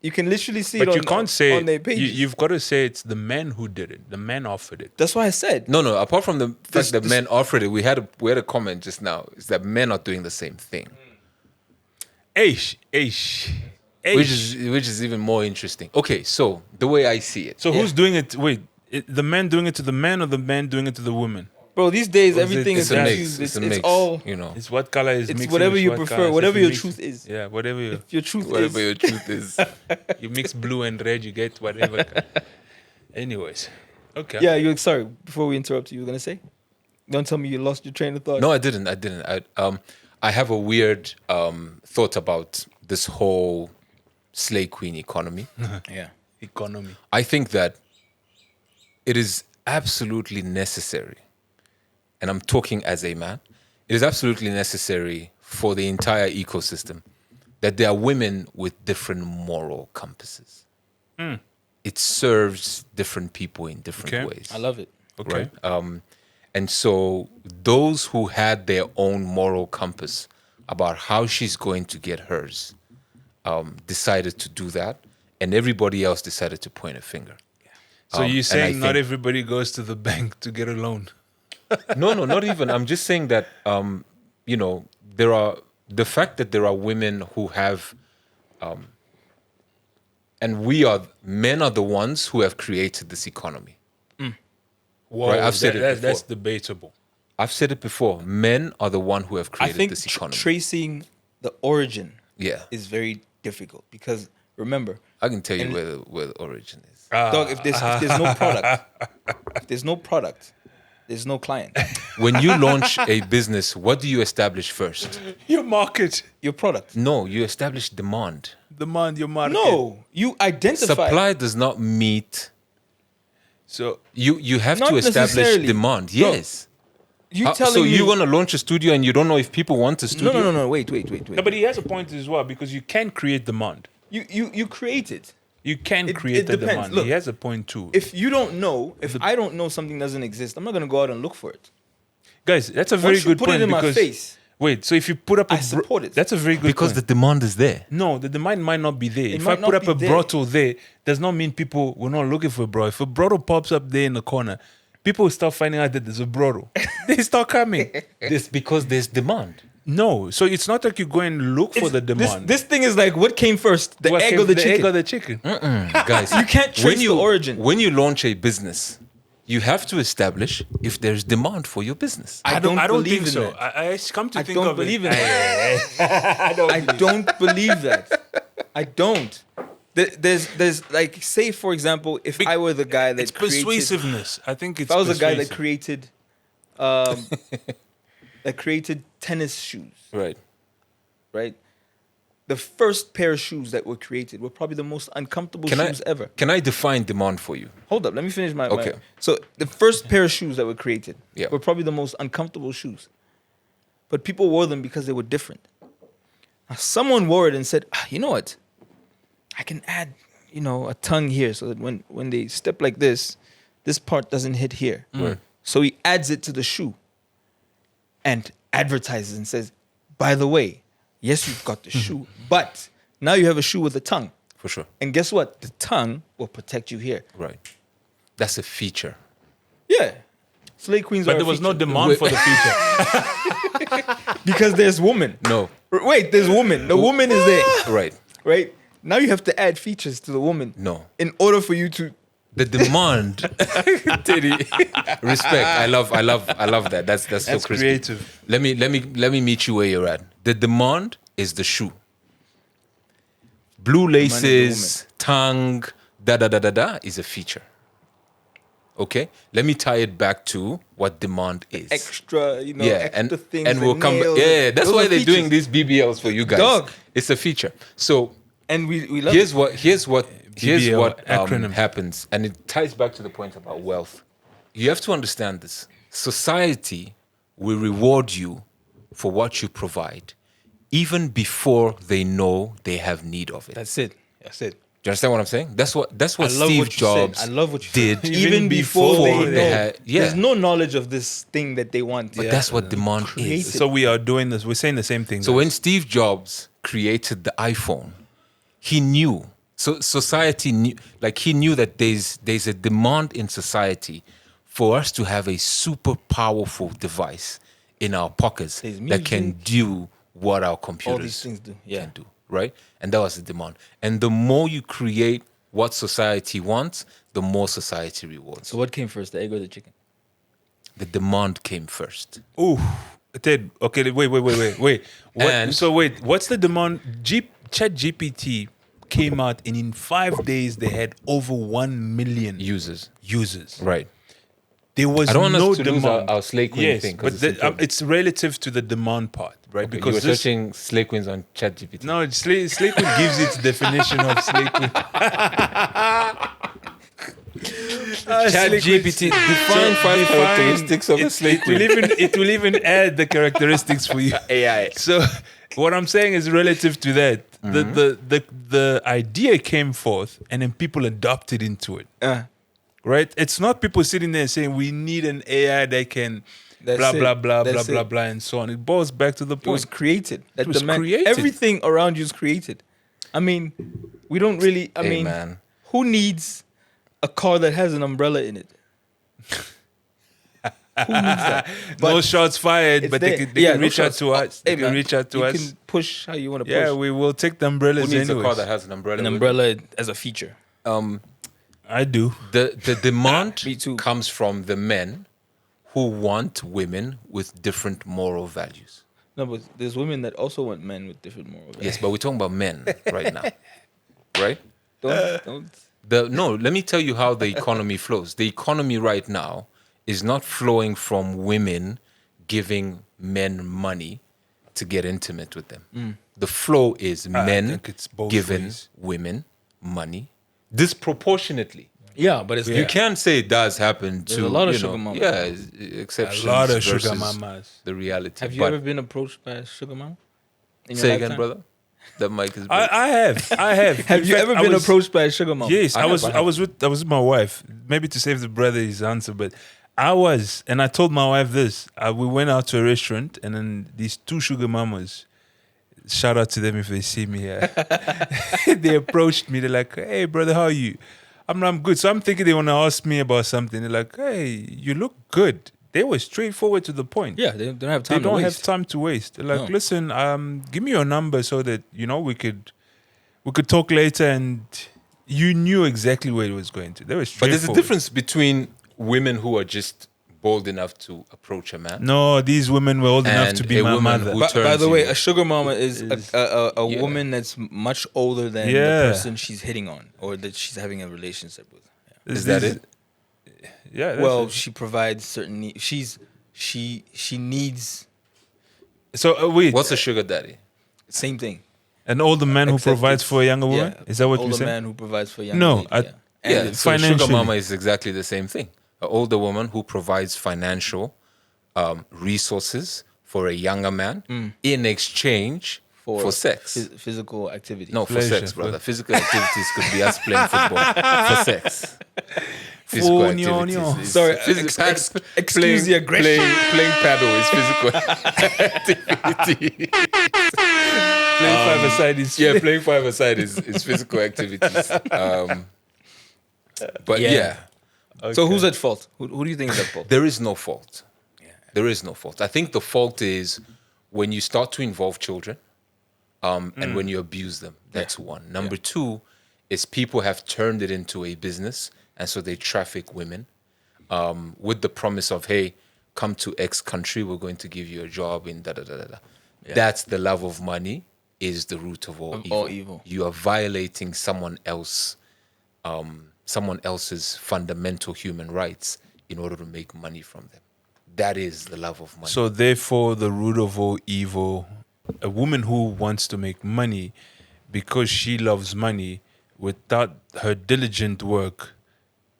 Speaker 1: You can literally see
Speaker 3: But
Speaker 1: it
Speaker 3: you
Speaker 1: on,
Speaker 3: can't say
Speaker 1: on their pages.
Speaker 3: you've got to say it's the men who did it. The men offered it.
Speaker 1: That's why I said.
Speaker 2: No. Apart from the fact
Speaker 1: This-
Speaker 2: that
Speaker 1: this-
Speaker 2: men offered it, we had a comment just now. Is that men are doing the same thing,
Speaker 3: Eish.
Speaker 2: which is even more interesting. Okay, so the way I see it,
Speaker 3: So who's doing it? Wait, the man doing it to the man or the man doing it to the woman?
Speaker 1: Bro, these days
Speaker 3: Or is
Speaker 1: everything
Speaker 3: it-
Speaker 1: is
Speaker 2: it's a mix.
Speaker 1: confused.
Speaker 2: It's a
Speaker 1: It's
Speaker 2: mix.
Speaker 1: all.
Speaker 2: You know,
Speaker 3: It's what color is
Speaker 1: It's
Speaker 3: mixing
Speaker 1: whatever
Speaker 3: with
Speaker 1: you
Speaker 3: what
Speaker 1: prefer,
Speaker 3: color. So
Speaker 1: whatever
Speaker 3: if you
Speaker 1: your
Speaker 3: mix-
Speaker 1: truth is.
Speaker 3: Yeah, whatever you,
Speaker 1: Your truth
Speaker 2: whatever
Speaker 1: is.
Speaker 2: your truth is.
Speaker 3: you mix blue and red, you get whatever. Anyways, okay.
Speaker 1: Yeah, you. Sorry, before we interrupt you were gonna say. Don't tell me you lost your train of thought.
Speaker 2: No, I didn't. I have a weird thought about this whole slay queen economy.
Speaker 1: Yeah.
Speaker 3: Economy.
Speaker 2: I think that it is absolutely necessary and I'm talking as a man, it is absolutely necessary for the entire ecosystem that there are women with different moral compasses. It serves different people in different ways.
Speaker 1: I love it.
Speaker 3: Okay.
Speaker 2: Right? And so those who had their own moral compass about how she's going to get hers decided to do that, and everybody else decided to point a finger.
Speaker 3: So you're
Speaker 2: and I
Speaker 3: saying not
Speaker 2: think-
Speaker 3: everybody goes to the bank to get a loan?
Speaker 2: No, not even. I'm just saying that there are the fact that there are women who have, and men are the ones who have created this economy.
Speaker 3: Whoa,
Speaker 2: Right, I've said it
Speaker 3: that's
Speaker 2: before.
Speaker 3: debatable.
Speaker 2: I've said it before. Men are the one who have
Speaker 1: I
Speaker 2: created
Speaker 1: think
Speaker 2: this economy.
Speaker 1: tracing the origin
Speaker 2: Yeah,
Speaker 1: is very difficult because remember,
Speaker 2: I can tell you
Speaker 1: and-
Speaker 2: where the origin is.
Speaker 1: dog, if there's no product, there's no client.
Speaker 2: When you launch a business, what do you establish first?
Speaker 3: Your market,
Speaker 1: Your product.
Speaker 2: No, you establish demand.
Speaker 3: demand, your market.
Speaker 1: No, you identify.
Speaker 2: Supply does not meet.
Speaker 3: So
Speaker 2: You have
Speaker 1: Not
Speaker 2: to establish
Speaker 1: necessarily.
Speaker 2: demand.
Speaker 1: Bro,
Speaker 2: Yes.
Speaker 1: You
Speaker 2: How-
Speaker 1: telling
Speaker 2: so
Speaker 1: me?
Speaker 2: you're gonna launch a studio and you don't know if people want a studio?
Speaker 1: No. Wait.
Speaker 3: no, but he has a point as well because you can create demand.
Speaker 1: You create it.
Speaker 3: You can
Speaker 1: It-
Speaker 3: create
Speaker 1: it
Speaker 3: the
Speaker 1: depends.
Speaker 3: demand.
Speaker 1: Look,
Speaker 3: He has a point too.
Speaker 1: If you don't know, if I don't know something doesn't exist, I'm not gonna go out and look for it.
Speaker 3: Guys, that's a very
Speaker 1: Once you
Speaker 3: good
Speaker 1: put
Speaker 3: point
Speaker 1: it in my
Speaker 3: because
Speaker 1: face,
Speaker 3: wait, so if you put up
Speaker 1: I support it.
Speaker 3: that's a very good
Speaker 2: Because
Speaker 3: point.
Speaker 2: the demand is there.
Speaker 3: No, the demand might not be there. If I
Speaker 1: might
Speaker 3: put
Speaker 1: not
Speaker 3: up a
Speaker 1: be there.
Speaker 3: brothel there, does not mean people were not looking for a brothel. If a brothel pops up there in the corner, people will start finding out that there's a brothel. They start coming.
Speaker 2: This because there's demand.
Speaker 3: No, so it's not like you go and look for the
Speaker 1: this
Speaker 3: demand.
Speaker 1: this thing is like what came first, the
Speaker 3: What
Speaker 1: egg
Speaker 3: came-
Speaker 1: or the
Speaker 3: egg
Speaker 1: chicken?
Speaker 3: or the chicken?
Speaker 2: Guys,
Speaker 1: You can't trace the origin.
Speaker 2: When you launch a business, you have to establish if there's demand for your business.
Speaker 1: I don't
Speaker 3: think
Speaker 1: believe in
Speaker 3: so.
Speaker 1: that.
Speaker 3: I come to
Speaker 1: I
Speaker 3: think
Speaker 1: don't
Speaker 3: of
Speaker 1: believe
Speaker 3: it.
Speaker 1: in that. I don't believe that. I don't. There's like, say for example, if I were the guy that
Speaker 3: It's
Speaker 1: created,
Speaker 3: persuasiveness. I think it's
Speaker 1: if I was the guy that
Speaker 3: persuasive.
Speaker 1: created tennis shoes,
Speaker 2: Right.
Speaker 1: right? The first pair of shoes that were created were probably the most uncomfortable shoes ever.
Speaker 2: Can I define demand for you?
Speaker 1: Hold up, let me finish my.
Speaker 2: Okay.
Speaker 1: So the first pair of shoes that were created
Speaker 2: Yeah.
Speaker 1: were probably the most uncomfortable shoes, but people wore them because they were different. Now, someone wore it and said, you know what? I can add, a tongue here so that when they step like this part doesn't hit here.
Speaker 2: Right.
Speaker 1: So he adds it to the shoe and advertises and says, by the way, yes, you've got the shoe, but now you have a shoe with a tongue.
Speaker 2: For sure.
Speaker 1: And guess what? The tongue will protect you here.
Speaker 2: Right. That's a feature.
Speaker 1: Yeah. Slay Queens
Speaker 3: But
Speaker 1: are
Speaker 3: there
Speaker 1: a
Speaker 3: was no
Speaker 1: feature.
Speaker 3: demand for the feature.
Speaker 1: Because there's woman.
Speaker 2: No.
Speaker 1: Wait, there's woman. The woman is there.
Speaker 2: Right.
Speaker 1: Right? Now you have to add features to the woman.
Speaker 2: No.
Speaker 1: In order for you to
Speaker 2: The demand. Teddy. Respect. I love that. That's so
Speaker 3: That's
Speaker 2: crispy.
Speaker 3: creative.
Speaker 2: Let me meet you where you're at. The demand is the shoe. Blue laces, tongue, is a feature. Okay? Let me tie it back to what demand is.
Speaker 1: extra, extra things.
Speaker 2: and we'll come back.
Speaker 1: nails.
Speaker 2: Yeah, that's
Speaker 1: Those
Speaker 2: why
Speaker 1: are
Speaker 2: they're doing
Speaker 1: features.
Speaker 2: these BBLs for you guys.
Speaker 1: Dog.
Speaker 2: It's a feature. So
Speaker 1: And we love
Speaker 2: here's
Speaker 1: it.
Speaker 2: what
Speaker 3: BBL acronym.
Speaker 2: happens, and it ties back to the point about wealth. You have to understand this. Society will reward you for what you provide, even before they know they have need of it.
Speaker 1: That's it.
Speaker 2: Do you understand what I'm saying? That's what
Speaker 1: I love
Speaker 2: Steve
Speaker 1: what you said.
Speaker 2: Jobs
Speaker 1: I love what you
Speaker 2: did.
Speaker 1: said. Even before
Speaker 2: before
Speaker 1: they
Speaker 2: they
Speaker 1: know.
Speaker 2: had- yeah.
Speaker 1: There's no knowledge of this thing that they want.
Speaker 2: But that's what demand
Speaker 1: Create
Speaker 2: is.
Speaker 1: it.
Speaker 3: So we are doing this. We're saying the same thing.
Speaker 2: So
Speaker 3: guys.
Speaker 2: when Steve Jobs created the iPhone, he knew. So society knew, he knew that there's a demand in society for us to have a super powerful device in our pockets
Speaker 1: There's
Speaker 2: that can
Speaker 1: music.
Speaker 2: do what our
Speaker 1: All
Speaker 2: computers
Speaker 1: these things do. Yeah.
Speaker 2: can do, right? And that was the demand. And the more you create what society wants, the more society rewards.
Speaker 1: So what came first, the egg or the chicken?
Speaker 2: The demand came first.
Speaker 3: Ooh, Ted. Okay, wait. What,
Speaker 2: And-
Speaker 3: so wait, what's the demand? Chat GPT came out, and in 5 days they had over 1 million
Speaker 2: Users.
Speaker 3: users.
Speaker 2: Right.
Speaker 3: There was
Speaker 2: I don't want
Speaker 3: no
Speaker 2: us to lose
Speaker 3: demand.
Speaker 2: our Slay Queen
Speaker 3: yes,
Speaker 2: thing, 'cause
Speaker 3: but
Speaker 2: it's important.
Speaker 3: it's relative to the demand part, right?
Speaker 2: Okay, you were searching Slay Queens on ChatGPT.
Speaker 3: no, Slay Queen gives its definition of Slay Queen.
Speaker 2: Chat GPT, define 5 characteristics of a slay queen.
Speaker 3: It will even add the characteristics for you.
Speaker 2: AI.
Speaker 3: So what I'm saying is relative to that. The idea came forth and then people adopted into it. Right? It's not people sitting there saying we need an AI that can blah, blah, blah, blah, blah, blah, and so on. It boils back to the point.
Speaker 1: It was created.
Speaker 3: It was created.
Speaker 1: Everything around you is created. I mean, we don't really. I mean,
Speaker 2: man.
Speaker 1: who needs a car that has an umbrella in it? Who needs that?
Speaker 3: No shots fired, but they can reach out to us. They can reach out to us.
Speaker 1: You can push how you want to push.
Speaker 3: Yeah, we will take the umbrellas
Speaker 2: Who needs
Speaker 3: anyways.
Speaker 2: a car that has an umbrella?
Speaker 1: An
Speaker 2: with
Speaker 1: umbrella as a feature.
Speaker 2: it?
Speaker 3: I do.
Speaker 2: The demand
Speaker 1: Me too.
Speaker 2: comes from the men who want women with different moral values.
Speaker 1: No, but there's women that also want men with different moral values.
Speaker 2: Yes, but we're talking about men right now, right?
Speaker 1: Don't.
Speaker 2: No, let me tell you how the economy flows. The economy right now is not flowing from women giving men money to get intimate with them. The flow is men
Speaker 3: think it's both
Speaker 2: giving
Speaker 3: ways.
Speaker 2: women money disproportionately.
Speaker 1: Yeah, but it's
Speaker 2: You can't say it does happen to
Speaker 1: a lot of
Speaker 2: you know,
Speaker 1: sugar mamas.
Speaker 2: Yeah,
Speaker 3: A
Speaker 2: exceptions.
Speaker 3: lot of sugar
Speaker 2: versus
Speaker 3: mamas.
Speaker 2: The reality.
Speaker 1: Have you
Speaker 2: But
Speaker 1: ever been approached by a sugar mama? In your
Speaker 2: say again,
Speaker 1: lifetime?
Speaker 2: brother? That mic is.
Speaker 3: I have.
Speaker 1: Have
Speaker 3: In
Speaker 1: you
Speaker 3: fact,
Speaker 1: ever
Speaker 3: I
Speaker 1: been
Speaker 3: was-
Speaker 1: approached by a sugar mama?
Speaker 3: Yes,
Speaker 2: I
Speaker 3: I was
Speaker 2: have.
Speaker 3: with my wife. Maybe to save the brother his answer, but I was, and I told my wife this. We went out to a restaurant, and then these two sugar mamas. Shout out to them if they see me here. They approached me. They're like, "Hey, brother, how are you?" I'm good. So I'm thinking they want to ask me about something. They're like, "Hey, you look good." They were straightforward to the point.
Speaker 1: Yeah, they don't have
Speaker 3: They
Speaker 1: time
Speaker 3: don't
Speaker 1: to
Speaker 3: have
Speaker 1: waste.
Speaker 3: time to waste. They're like,
Speaker 1: No.
Speaker 3: listen, give me your number so that we could talk later, and you knew exactly where it was going to. They were
Speaker 2: But
Speaker 3: straightforward.
Speaker 2: there's a difference between women who are just bold enough to approach a man.
Speaker 3: No, these women were old enough
Speaker 2: And
Speaker 3: to be
Speaker 2: a
Speaker 3: my
Speaker 2: woman
Speaker 3: mother.
Speaker 2: who-
Speaker 1: By
Speaker 2: turns
Speaker 1: the way,
Speaker 2: you-
Speaker 1: a sugar mama is a
Speaker 2: Yeah.
Speaker 1: woman that's much older than
Speaker 3: Yeah.
Speaker 1: the person she's hitting on or that she's having a relationship with. Yeah.
Speaker 2: Is that it?
Speaker 3: Yeah. that's
Speaker 1: Well,
Speaker 3: it.
Speaker 1: she provides certain needs. She needs
Speaker 3: So wait,
Speaker 2: What's a sugar daddy?
Speaker 1: same thing.
Speaker 3: an older man who
Speaker 1: Except
Speaker 3: provides
Speaker 1: it's-
Speaker 3: for a younger woman?
Speaker 1: Yeah,
Speaker 3: Is that what
Speaker 1: older
Speaker 3: you're saying?
Speaker 1: man who provides for a younger
Speaker 3: No,
Speaker 1: lady,
Speaker 3: I-
Speaker 1: yeah. And
Speaker 2: Yeah,
Speaker 1: it's-
Speaker 2: so sugar
Speaker 3: financially.
Speaker 2: mama is exactly the same thing. An older woman who provides financial resources for a younger man in exchange for sex.
Speaker 1: physical activity.
Speaker 2: No, for
Speaker 3: Pleasure.
Speaker 2: sex, brother. Physical activities could be us playing football for sex. Physical
Speaker 3: Oh, no,
Speaker 2: activities.
Speaker 3: no.
Speaker 2: is-
Speaker 1: Sorry, excuse the aggression.
Speaker 2: Playing paddle is physical activity.
Speaker 3: Playing five-a-side is
Speaker 2: Yeah, playing five-a-side is physical activities. But yeah,
Speaker 1: So who's at fault? Who do you think is at fault?
Speaker 2: there is no fault. There is no fault. I think the fault is when you start to involve children and when you abuse them. That's one. Number two is people have turned it into a business, and so they traffic women with the promise of, hey, come to X country, we're going to give you a job in da-da-da-da-da. That's the love of money is the root of all evil.
Speaker 1: all evil.
Speaker 2: You are violating someone else's fundamental human rights in order to make money from them. That is the love of money.
Speaker 3: So therefore, the root of all evil, a woman who wants to make money because she loves money, without her diligent work,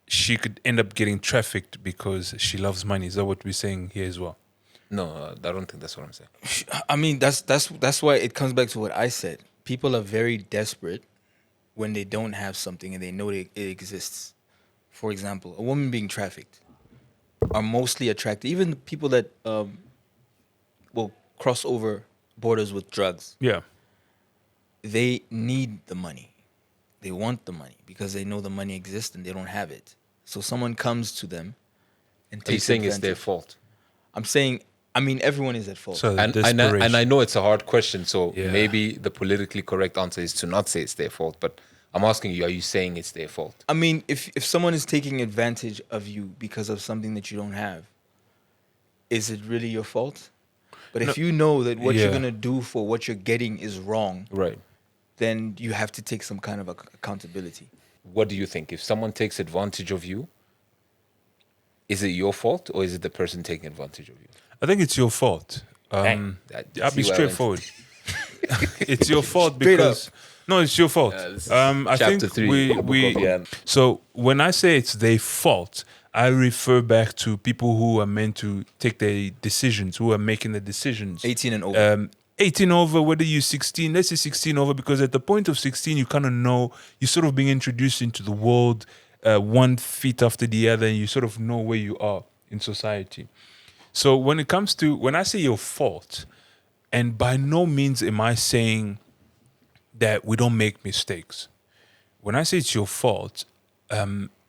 Speaker 3: she could end up getting trafficked because she loves money. Is that what we're saying here as well?
Speaker 2: No, I don't think that's what I'm saying.
Speaker 1: I mean, that's why it comes back to what I said. People are very desperate when they don't have something and they know it exists. For example, a woman being trafficked are mostly attracted. Even people that will cross over borders with drugs,
Speaker 3: Yeah.
Speaker 1: they need the money. They want the money because they know the money exists and they don't have it. So someone comes to them and
Speaker 2: Are you
Speaker 1: takes
Speaker 2: saying it's their
Speaker 1: advantage.
Speaker 2: fault?
Speaker 1: I'm saying, I mean, everyone is at fault.
Speaker 3: So
Speaker 2: And I know it's a hard question, so
Speaker 3: Yeah.
Speaker 2: maybe the politically correct answer is to not say it's their fault. But I'm asking you, are you saying it's their fault?
Speaker 1: I mean, if someone is taking advantage of you because of something that you don't have, is it really your fault? But if you know that what you're
Speaker 3: Yeah.
Speaker 1: gonna do for what you're getting is wrong,
Speaker 2: Right.
Speaker 1: then you have to take some kind of accountability.
Speaker 2: What do you think? If someone takes advantage of you, is it your fault or is it the person taking advantage of you?
Speaker 3: I think it's your fault.
Speaker 2: That-
Speaker 3: I'll be
Speaker 2: see where I went?
Speaker 3: straightforward. It's your fault
Speaker 1: Straight up.
Speaker 3: because No, it's your fault.
Speaker 2: this is
Speaker 3: I
Speaker 2: chapter
Speaker 3: think
Speaker 2: 3 in the book of Yann.
Speaker 3: So when I say it's their fault, I refer back to people who are meant to take their decisions, who are making the decisions.
Speaker 1: 18 and over.
Speaker 3: 18 over, whether you're 16, let's say 16 over, because at the point of 16, you kind of know, you're sort of being introduced into the world one feet after the other, and you sort of know where you are in society. So when I say your fault, and by no means am I saying that we don't make mistakes. When I say it's your fault,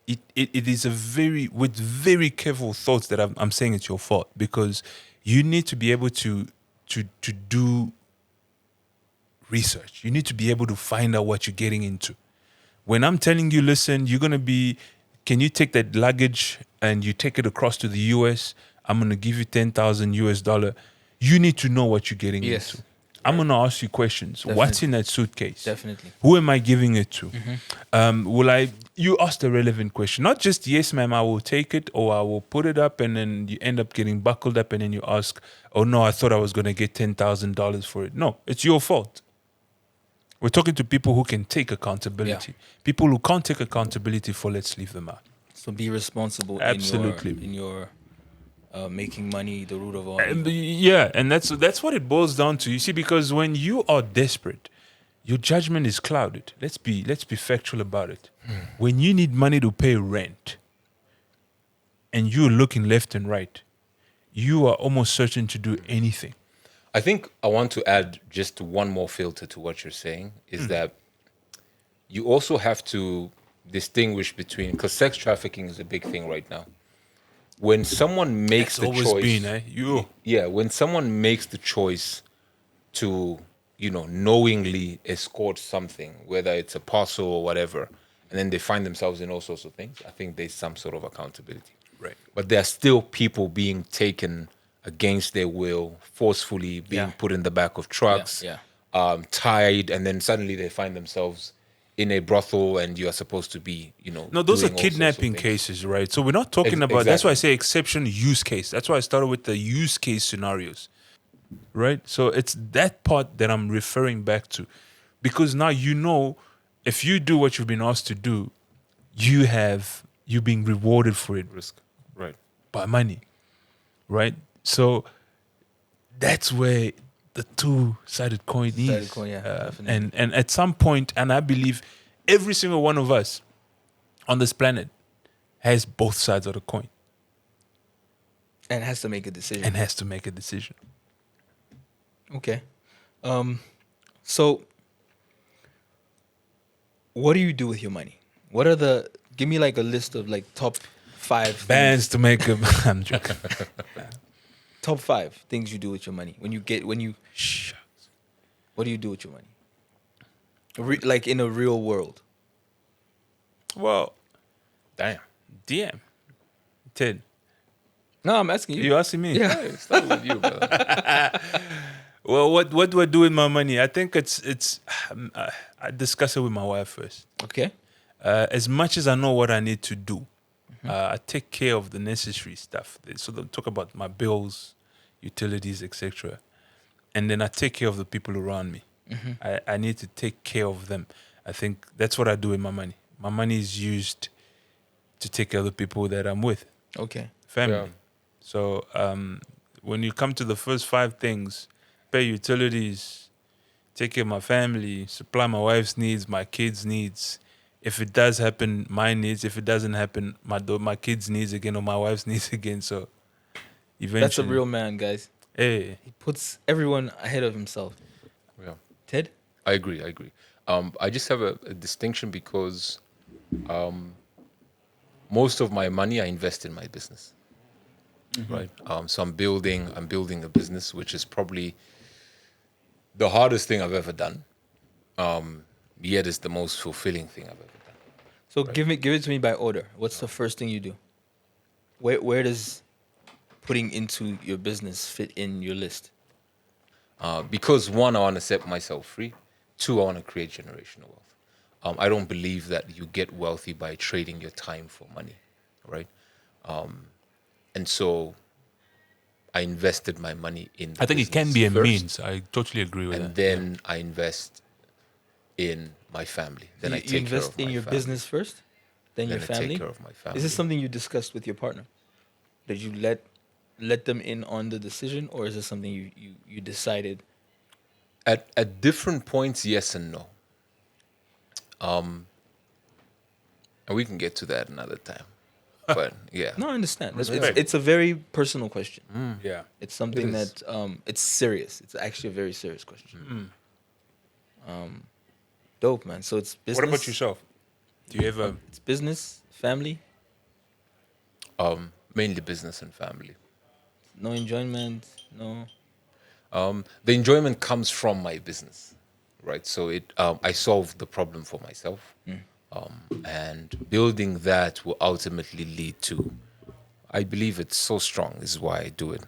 Speaker 3: it is with very careful thoughts that I'm saying it's your fault, because you need to be able to do research. You need to be able to find out what you're getting into. When I'm telling you, listen, can you take that luggage and you take it across to the US? I'm gonna give you $10,000. You need to know what you're getting
Speaker 1: Yes.
Speaker 3: into. I'm gonna ask you questions.
Speaker 1: Definitely.
Speaker 3: What's in that suitcase?
Speaker 1: Definitely.
Speaker 3: Who am I giving it to? You ask the relevant question, not just yes, ma'am, I will take it, or I will put it up, and then you end up getting buckled up, and then you ask, oh no, I thought I was gonna get $10,000 for it. No, it's your fault. We're talking to people who can take accountability. People who can't take accountability for, let's leave them out.
Speaker 1: So be responsible.
Speaker 3: Absolutely.
Speaker 1: in your making money the root of all.
Speaker 3: And that's what it boils down to. You see, because when you are desperate, your judgment is clouded. Let's be factual about it. When you need money to pay rent, and you're looking left and right, you are almost certain to do anything.
Speaker 2: I think I want to add just one more filter to what you're saying, is that you also have to distinguish between, because sex trafficking is a big thing right now. When someone makes the choice, when someone makes the choice to, knowingly escort something, whether it's a parcel or whatever, and then they find themselves in all sorts of things, I think there's some sort of accountability.
Speaker 3: Right.
Speaker 2: But there are still people being taken against their will, forcefully being put in the back of trucks, tied, and then suddenly they find themselves in a brothel, and you are supposed to be,
Speaker 3: No, those are
Speaker 2: doing all sorts of
Speaker 3: kidnapping
Speaker 2: things.
Speaker 3: cases, right? So we're not talking about. That's why I say exception use case. That's why I started with the use case scenarios, right? So it's that part that I'm referring back to, because now if you do what you've been asked to do, you're being rewarded for it.
Speaker 2: Risk, right?
Speaker 3: By money, right? So that's where the two-sided coin is.
Speaker 1: Definitely.
Speaker 3: And at some point, and I believe every single one of us on this planet has both sides of the coin.
Speaker 1: And has to make a decision. Okay. So what do you do with your money? Give me like a list of like top 5
Speaker 3: bands to make them. I'm joking.
Speaker 1: Top 5 things you do with your money what do you do with your money? Like in a real world.
Speaker 3: Well,
Speaker 2: damn.
Speaker 3: DM. Ted.
Speaker 1: No, I'm asking you.
Speaker 3: You asking me?
Speaker 1: Yeah.
Speaker 2: Hey, start with you, brother.
Speaker 3: Well, what do I do with my money? I think it's I discuss it with my wife first.
Speaker 1: Okay.
Speaker 3: As much as I know what I need to do, I take care of the necessary stuff. So they'll talk about my bills, utilities, etc. And then I take care of the people around me. I need to take care of them. I think that's what I do with my money. My money is used to take care of the people that I'm with.
Speaker 1: Okay.
Speaker 3: Family.
Speaker 2: Yeah.
Speaker 3: So when you come to the first 5 things, pay utilities, take care of my family, supply my wife's needs, my kids' needs. If it does happen, my needs. If it doesn't happen, my kids' needs again, or my wife's needs again. So eventually,
Speaker 1: That's a real man, guys.
Speaker 3: Hey,
Speaker 1: He puts everyone ahead of himself.
Speaker 2: Yeah.
Speaker 1: Ted?
Speaker 2: I agree. I just have a distinction because most of my money I invest in my business, right? So I'm building a business, which is probably the hardest thing I've ever done. Yet it's the most fulfilling thing I've ever done.
Speaker 1: So give it to me by order. What's the first thing you do? Where does putting into your business fit in your list?
Speaker 2: Because 1, I want to set myself free. 2, I want to create generational wealth. I don't believe that you get wealthy by trading your time for money, right? And so I invested my money in the
Speaker 3: I think it can
Speaker 2: business
Speaker 3: be a
Speaker 2: first,
Speaker 3: means. I totally agree with that.
Speaker 2: and then I invest in my family. Then
Speaker 1: You,
Speaker 2: I
Speaker 1: you
Speaker 2: take care
Speaker 1: invest
Speaker 2: of
Speaker 1: in
Speaker 2: my
Speaker 1: your
Speaker 2: family.
Speaker 1: business first, then
Speaker 2: Then
Speaker 1: your
Speaker 2: I
Speaker 1: family.
Speaker 2: take care of my family.
Speaker 1: Is this something you discussed with your partner? Did you let them in on the decision, or is this something you decided?
Speaker 2: At different points, yes and no. And we can get to that another time. But yeah.
Speaker 1: No, I understand.
Speaker 3: Respect.
Speaker 1: It's a very personal question.
Speaker 3: Yeah.
Speaker 1: It's something
Speaker 2: It is.
Speaker 1: that it's serious. It's actually a very serious question. Dope, man. So it's business.
Speaker 3: What about yourself? Do you ever?
Speaker 1: It's business, family,
Speaker 2: Mainly business and family.
Speaker 1: no enjoyment, no.
Speaker 2: The enjoyment comes from my business, right? So I solve the problem for myself, and building that will ultimately lead to. I believe it's so strong. This is why I do it.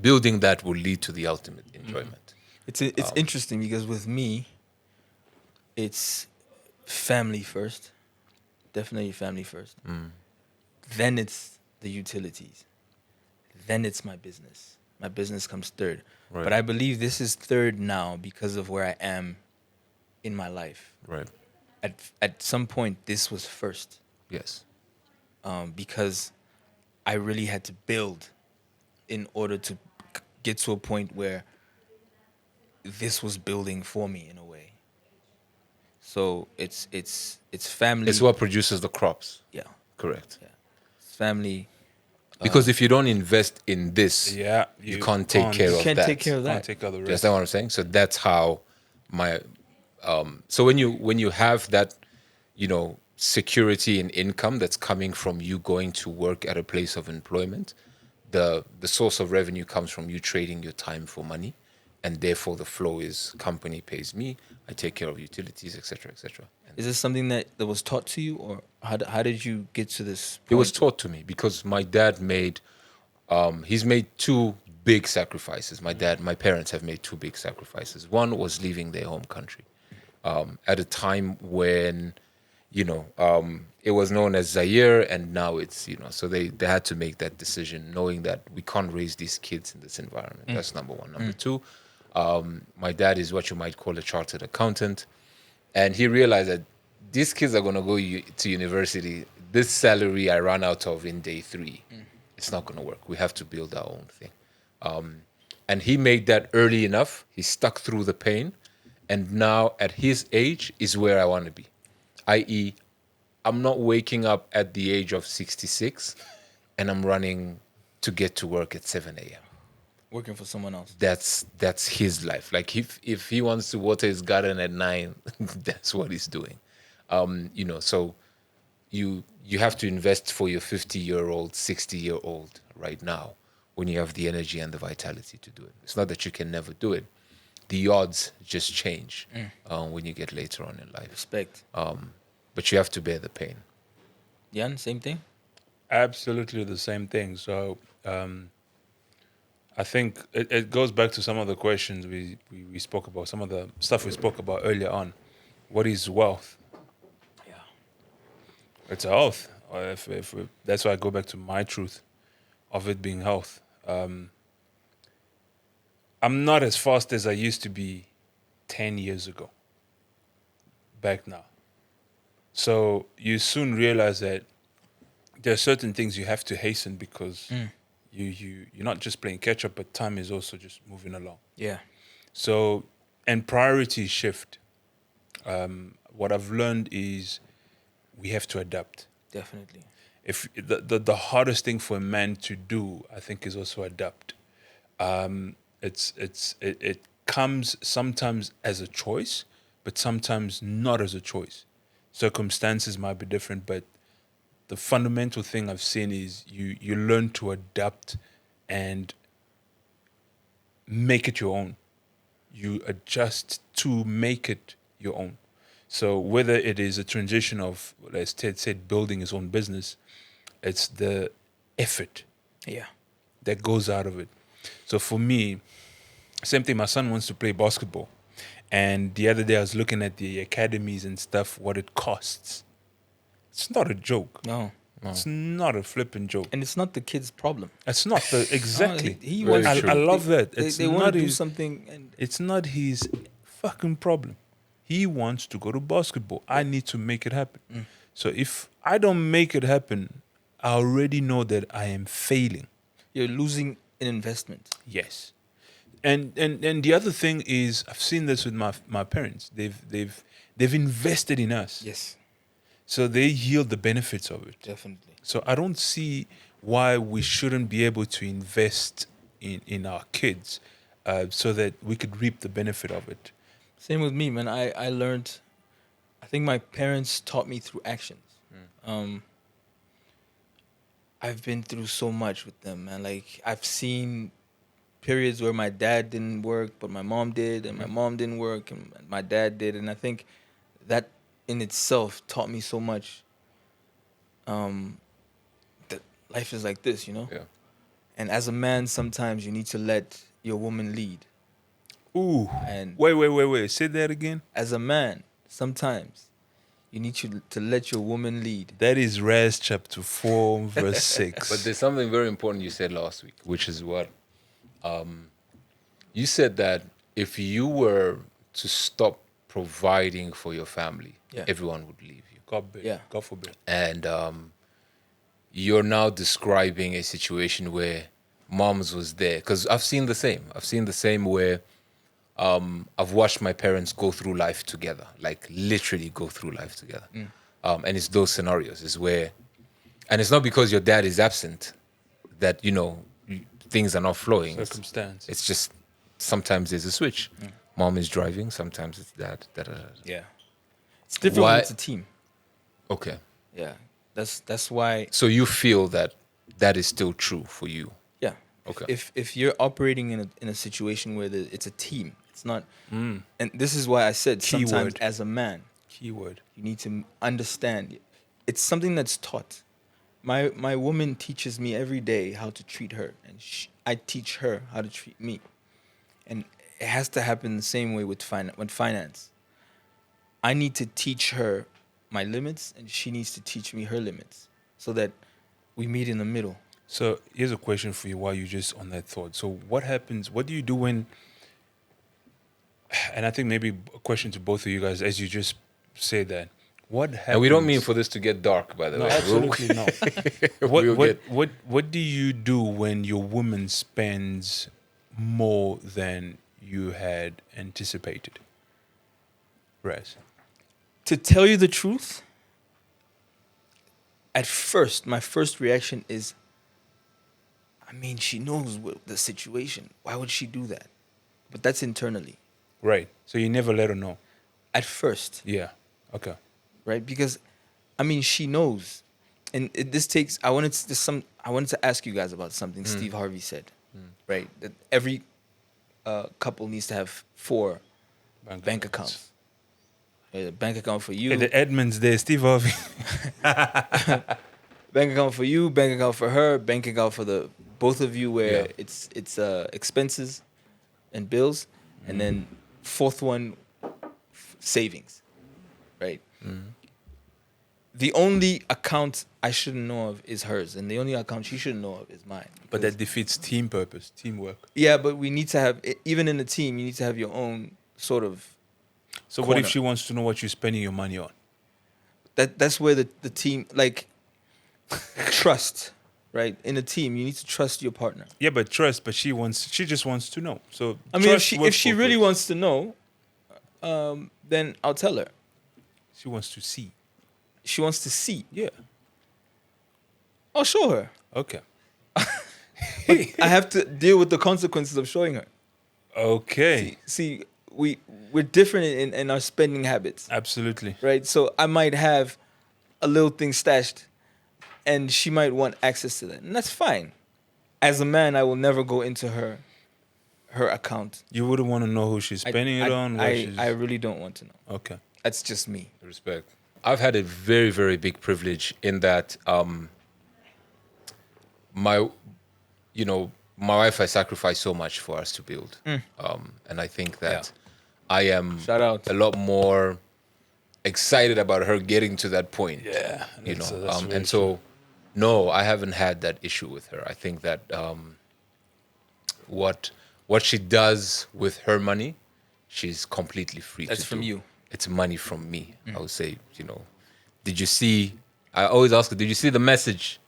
Speaker 2: Building that will lead to the ultimate enjoyment.
Speaker 1: It's interesting because with me, it's family first, definitely family first. Then it's the utilities. Then it's my business. My business comes third.
Speaker 2: Right.
Speaker 1: But I believe this is third now because of where I am in my life.
Speaker 2: Right.
Speaker 1: At some point, this was first
Speaker 2: Yes.
Speaker 1: because I really had to build in order to get to a point where this was building for me in a way. So it's family.
Speaker 2: It's what produces the crops.
Speaker 1: Yeah,
Speaker 2: Correct.
Speaker 1: yeah. It's family.
Speaker 2: Because if you don't invest in this,
Speaker 3: Yeah.
Speaker 2: you can't take care
Speaker 1: You
Speaker 2: of
Speaker 1: can't
Speaker 2: that.
Speaker 1: take care of
Speaker 3: Can't
Speaker 1: that.
Speaker 3: take out the
Speaker 2: Do you
Speaker 3: rest.
Speaker 2: understand what I'm saying? So that's how my so when you have that, security and income that's coming from you going to work at a place of employment, the source of revenue comes from you trading your time for money, and therefore the flow is company pays me, I take care of utilities, etc., etc.
Speaker 1: Is this something that was taught to you, or how did you get to this point?
Speaker 2: It was taught to me because my dad he's made two big sacrifices. My parents have made two big sacrifices. One was leaving their home country at a time when, it was known as Zaire, and now it's, so they had to make that decision knowing that we can't raise these kids in this environment. That's number one. Number two, my dad is what you might call a chartered accountant, and he realized that these kids are going to go to university. This salary I ran out of in day 3, it's not going to work. We have to build our own thing. And he made that early enough. He stuck through the pain. And now at his age is where I want to be. I.e., I'm not waking up at the age of 66 and I'm running to get to work at 7 a.m.
Speaker 1: Working for someone else.
Speaker 2: That's his life. Like if he wants to water his garden at 9, that's what he's doing. So you have to invest for your 50-year-old, 60-year-old right now when you have the energy and the vitality to do it. It's not that you can never do it. The odds just change when you get later on in life.
Speaker 1: Respect.
Speaker 2: But you have to bear the pain.
Speaker 1: Yann, same thing?
Speaker 3: Absolutely the same thing. So I think it goes back to some of the questions we spoke about, some of the stuff we spoke about earlier on. What is wealth?
Speaker 1: Yeah.
Speaker 3: It's a health. That's why I go back to my truth of it being health. I'm not as fast as I used to be 10 years ago. Back now. So you soon realize that there are certain things you have to hasten because you're not just playing catch up, but time is also just moving along.
Speaker 1: Yeah.
Speaker 3: So, and priorities shift. What I've learned is we have to adapt.
Speaker 1: Definitely.
Speaker 3: If the hardest thing for a man to do, I think, is also adapt. It comes sometimes as a choice, but sometimes not as a choice. Circumstances might be different, but the fundamental thing I've seen is you learn to adapt and make it your own. You adjust to make it your own. So whether it is a transition of, as Ted said, building his own business, it's the effort
Speaker 1: Yeah.
Speaker 3: that goes out of it. So for me, same thing, my son wants to play basketball. And the other day I was looking at the academies and stuff, what it costs. It's not a joke.
Speaker 1: No.
Speaker 3: It's not a flipping joke.
Speaker 1: And it's not the kid's problem.
Speaker 3: It's not the exactly.
Speaker 1: He
Speaker 2: Very
Speaker 1: wants
Speaker 2: true.
Speaker 3: I love that.
Speaker 1: They
Speaker 3: It's
Speaker 1: want
Speaker 3: not
Speaker 1: to do
Speaker 3: his,
Speaker 1: something, and
Speaker 3: it's not his fucking problem. He wants to go to basketball. I need to make it happen. So if I don't make it happen, I already know that I am failing.
Speaker 1: You're losing an investment.
Speaker 3: Yes. And the other thing is, I've seen this with my parents. They've invested in us.
Speaker 1: Yes,
Speaker 3: So they yield the benefits of it.
Speaker 1: definitely.
Speaker 3: So I don't see why we shouldn't be able to invest in our kids so that we could reap the benefit of it.
Speaker 1: Same with me, man. I learned. I think my parents taught me through actions. I've been through so much with them, man. Like, I've seen periods where my dad didn't work, but my mom did, and my mom didn't work, and my dad did. And I think that in itself taught me so much. That life is like this, you know?
Speaker 2: Yeah.
Speaker 1: And as a man, sometimes you need to let your woman lead.
Speaker 3: Ooh.
Speaker 1: And
Speaker 3: Wait. Say that again.
Speaker 1: as a man, sometimes you need to let your woman lead.
Speaker 3: That is Raz chapter 4, verse 6.
Speaker 2: But there's something very important you said last week, which is what you said that if you were to stop providing for your family,
Speaker 1: Yeah.
Speaker 2: everyone would leave you.
Speaker 3: God forbid.
Speaker 2: And you're now describing a situation where moms was there. Because I've seen the same. I've seen the same where I've watched my parents go through life together, like literally go through life together. And it's those scenarios is where, and it's not because your dad is absent that, you know, things are not flowing.
Speaker 3: Circumstance.
Speaker 2: It's just sometimes there's a switch. Mom is driving, sometimes it's dad.
Speaker 1: Yeah. It's different
Speaker 2: Why-
Speaker 1: when it's a team.
Speaker 2: Okay.
Speaker 1: Yeah. That's why.
Speaker 2: So you feel that that is still true for you?
Speaker 1: Yeah.
Speaker 2: Okay.
Speaker 1: If you're operating in a situation where it's a team, it's not. And this is why I said sometimes
Speaker 3: Keyword.
Speaker 1: as a man,
Speaker 3: Keyword.
Speaker 1: you need to understand. It's something that's taught. My woman teaches me every day how to treat her, and I teach her how to treat me. And it has to happen the same way with finance. I need to teach her my limits, and she needs to teach me her limits, so that we meet in the middle.
Speaker 3: So here's a question for you while you're just on that thought. So what happens, what do you do when, and I think maybe a question to both of you guys, as you just say that, what happens?
Speaker 2: And we don't mean for this to get dark, by the
Speaker 3: No,
Speaker 2: way.
Speaker 3: absolutely not.
Speaker 2: We'll get-
Speaker 3: What do you do when your woman spends more than you had anticipated? Raz.
Speaker 1: To tell you the truth, at first, my first reaction is, I mean, she knows the situation. Why would she do that? But that's internally.
Speaker 3: Right. So you never let her know.
Speaker 1: At first,
Speaker 3: Yeah. Okay.
Speaker 1: right? Because, I mean, she knows, and this takes. I wanted to ask you guys about something Steve Harvey said, right? That every couple needs to have 4 bank accounts. A bank account for you,
Speaker 3: Hey, the Edmonds there, Steve Harvey.
Speaker 1: bank account for you, bank account for her, bank account for the both of you, where
Speaker 2: Yeah.
Speaker 1: it's expenses and bills, and then 4th one, savings, right? The only account I shouldn't know of is hers, and the only account she shouldn't know of is mine.
Speaker 3: But
Speaker 1: Because-
Speaker 3: that defeats team purpose, teamwork.
Speaker 1: yeah, but we need to have, even in a team, you need to have your own sort of.
Speaker 3: So what if
Speaker 1: Corner.
Speaker 3: she wants to know what you're spending your money on?
Speaker 1: That's where the team, like, trust, right? In a team, you need to trust your partner.
Speaker 3: Yeah, but trust. But she just wants to know. So
Speaker 1: I mean, if
Speaker 3: trust works
Speaker 1: she
Speaker 3: both
Speaker 1: really
Speaker 3: ways.
Speaker 1: wants to know, then I'll tell her.
Speaker 3: she wants to see.
Speaker 1: She wants to see.
Speaker 3: Yeah.
Speaker 1: I'll show her.
Speaker 3: Okay.
Speaker 1: I have to deal with the consequences of showing her.
Speaker 3: Okay.
Speaker 1: See, we're different in our spending habits,
Speaker 3: Absolutely.
Speaker 1: right? So I might have a little thing stashed, and she might want access to that, and that's fine. As a man, I will never go into her account.
Speaker 3: You wouldn't want to know who she's spending it on. Where she's...
Speaker 1: I really don't want to know.
Speaker 3: Okay.
Speaker 1: That's just me.
Speaker 2: Respect. I've had a very, very big privilege in that my wife has sacrificed so much for us to build. And I think that I am
Speaker 1: Shout out.
Speaker 2: a lot more excited about her getting to that point.
Speaker 3: Yeah.
Speaker 2: You
Speaker 3: that's-
Speaker 2: know,
Speaker 3: that's very
Speaker 2: and so, no, I haven't had that issue with her. I think that what she does with her money, she's completely free
Speaker 1: That's
Speaker 2: to
Speaker 1: from
Speaker 2: do.
Speaker 1: you.
Speaker 2: it's money from me. I would say, did you see? I always ask her, did you see the message?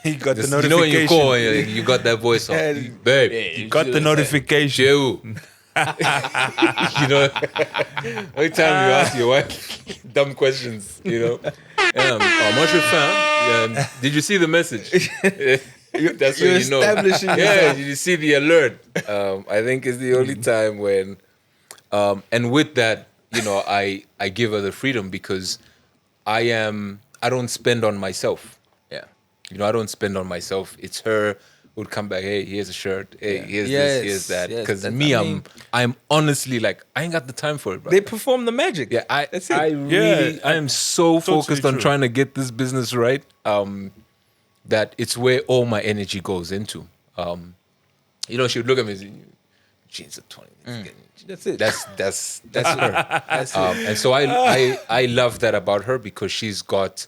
Speaker 3: He got the
Speaker 2: You know when you
Speaker 3: notification.
Speaker 2: call, you got that voice on, babe.
Speaker 3: You got the notification.
Speaker 2: Joe. Every time you ask your wife dumb questions, moi je fais, did you see the message? That's
Speaker 1: You're
Speaker 2: when you know.
Speaker 1: establishing
Speaker 2: Yeah,
Speaker 1: yourself.
Speaker 2: did you see the alert? I think it's the only time when, and with that, I give her the freedom because I don't spend on myself.
Speaker 1: Yeah.
Speaker 2: I don't spend on myself. It's her who would come back. Hey, here's a shirt. Hey, here's this. Here's that.
Speaker 1: Yes,
Speaker 2: Because
Speaker 1: that's-
Speaker 2: me,
Speaker 1: I mean-
Speaker 2: I'm honestly like I ain't got the time for it. Bro.
Speaker 1: They perform the magic.
Speaker 2: Yeah,
Speaker 1: That's it.
Speaker 2: I am so focused on
Speaker 3: true.
Speaker 2: trying to get this business right. That it's where all my energy goes into. She would look at me and say, jeans are 20.
Speaker 1: That's it.
Speaker 2: That's her. And so I love that about her because she's got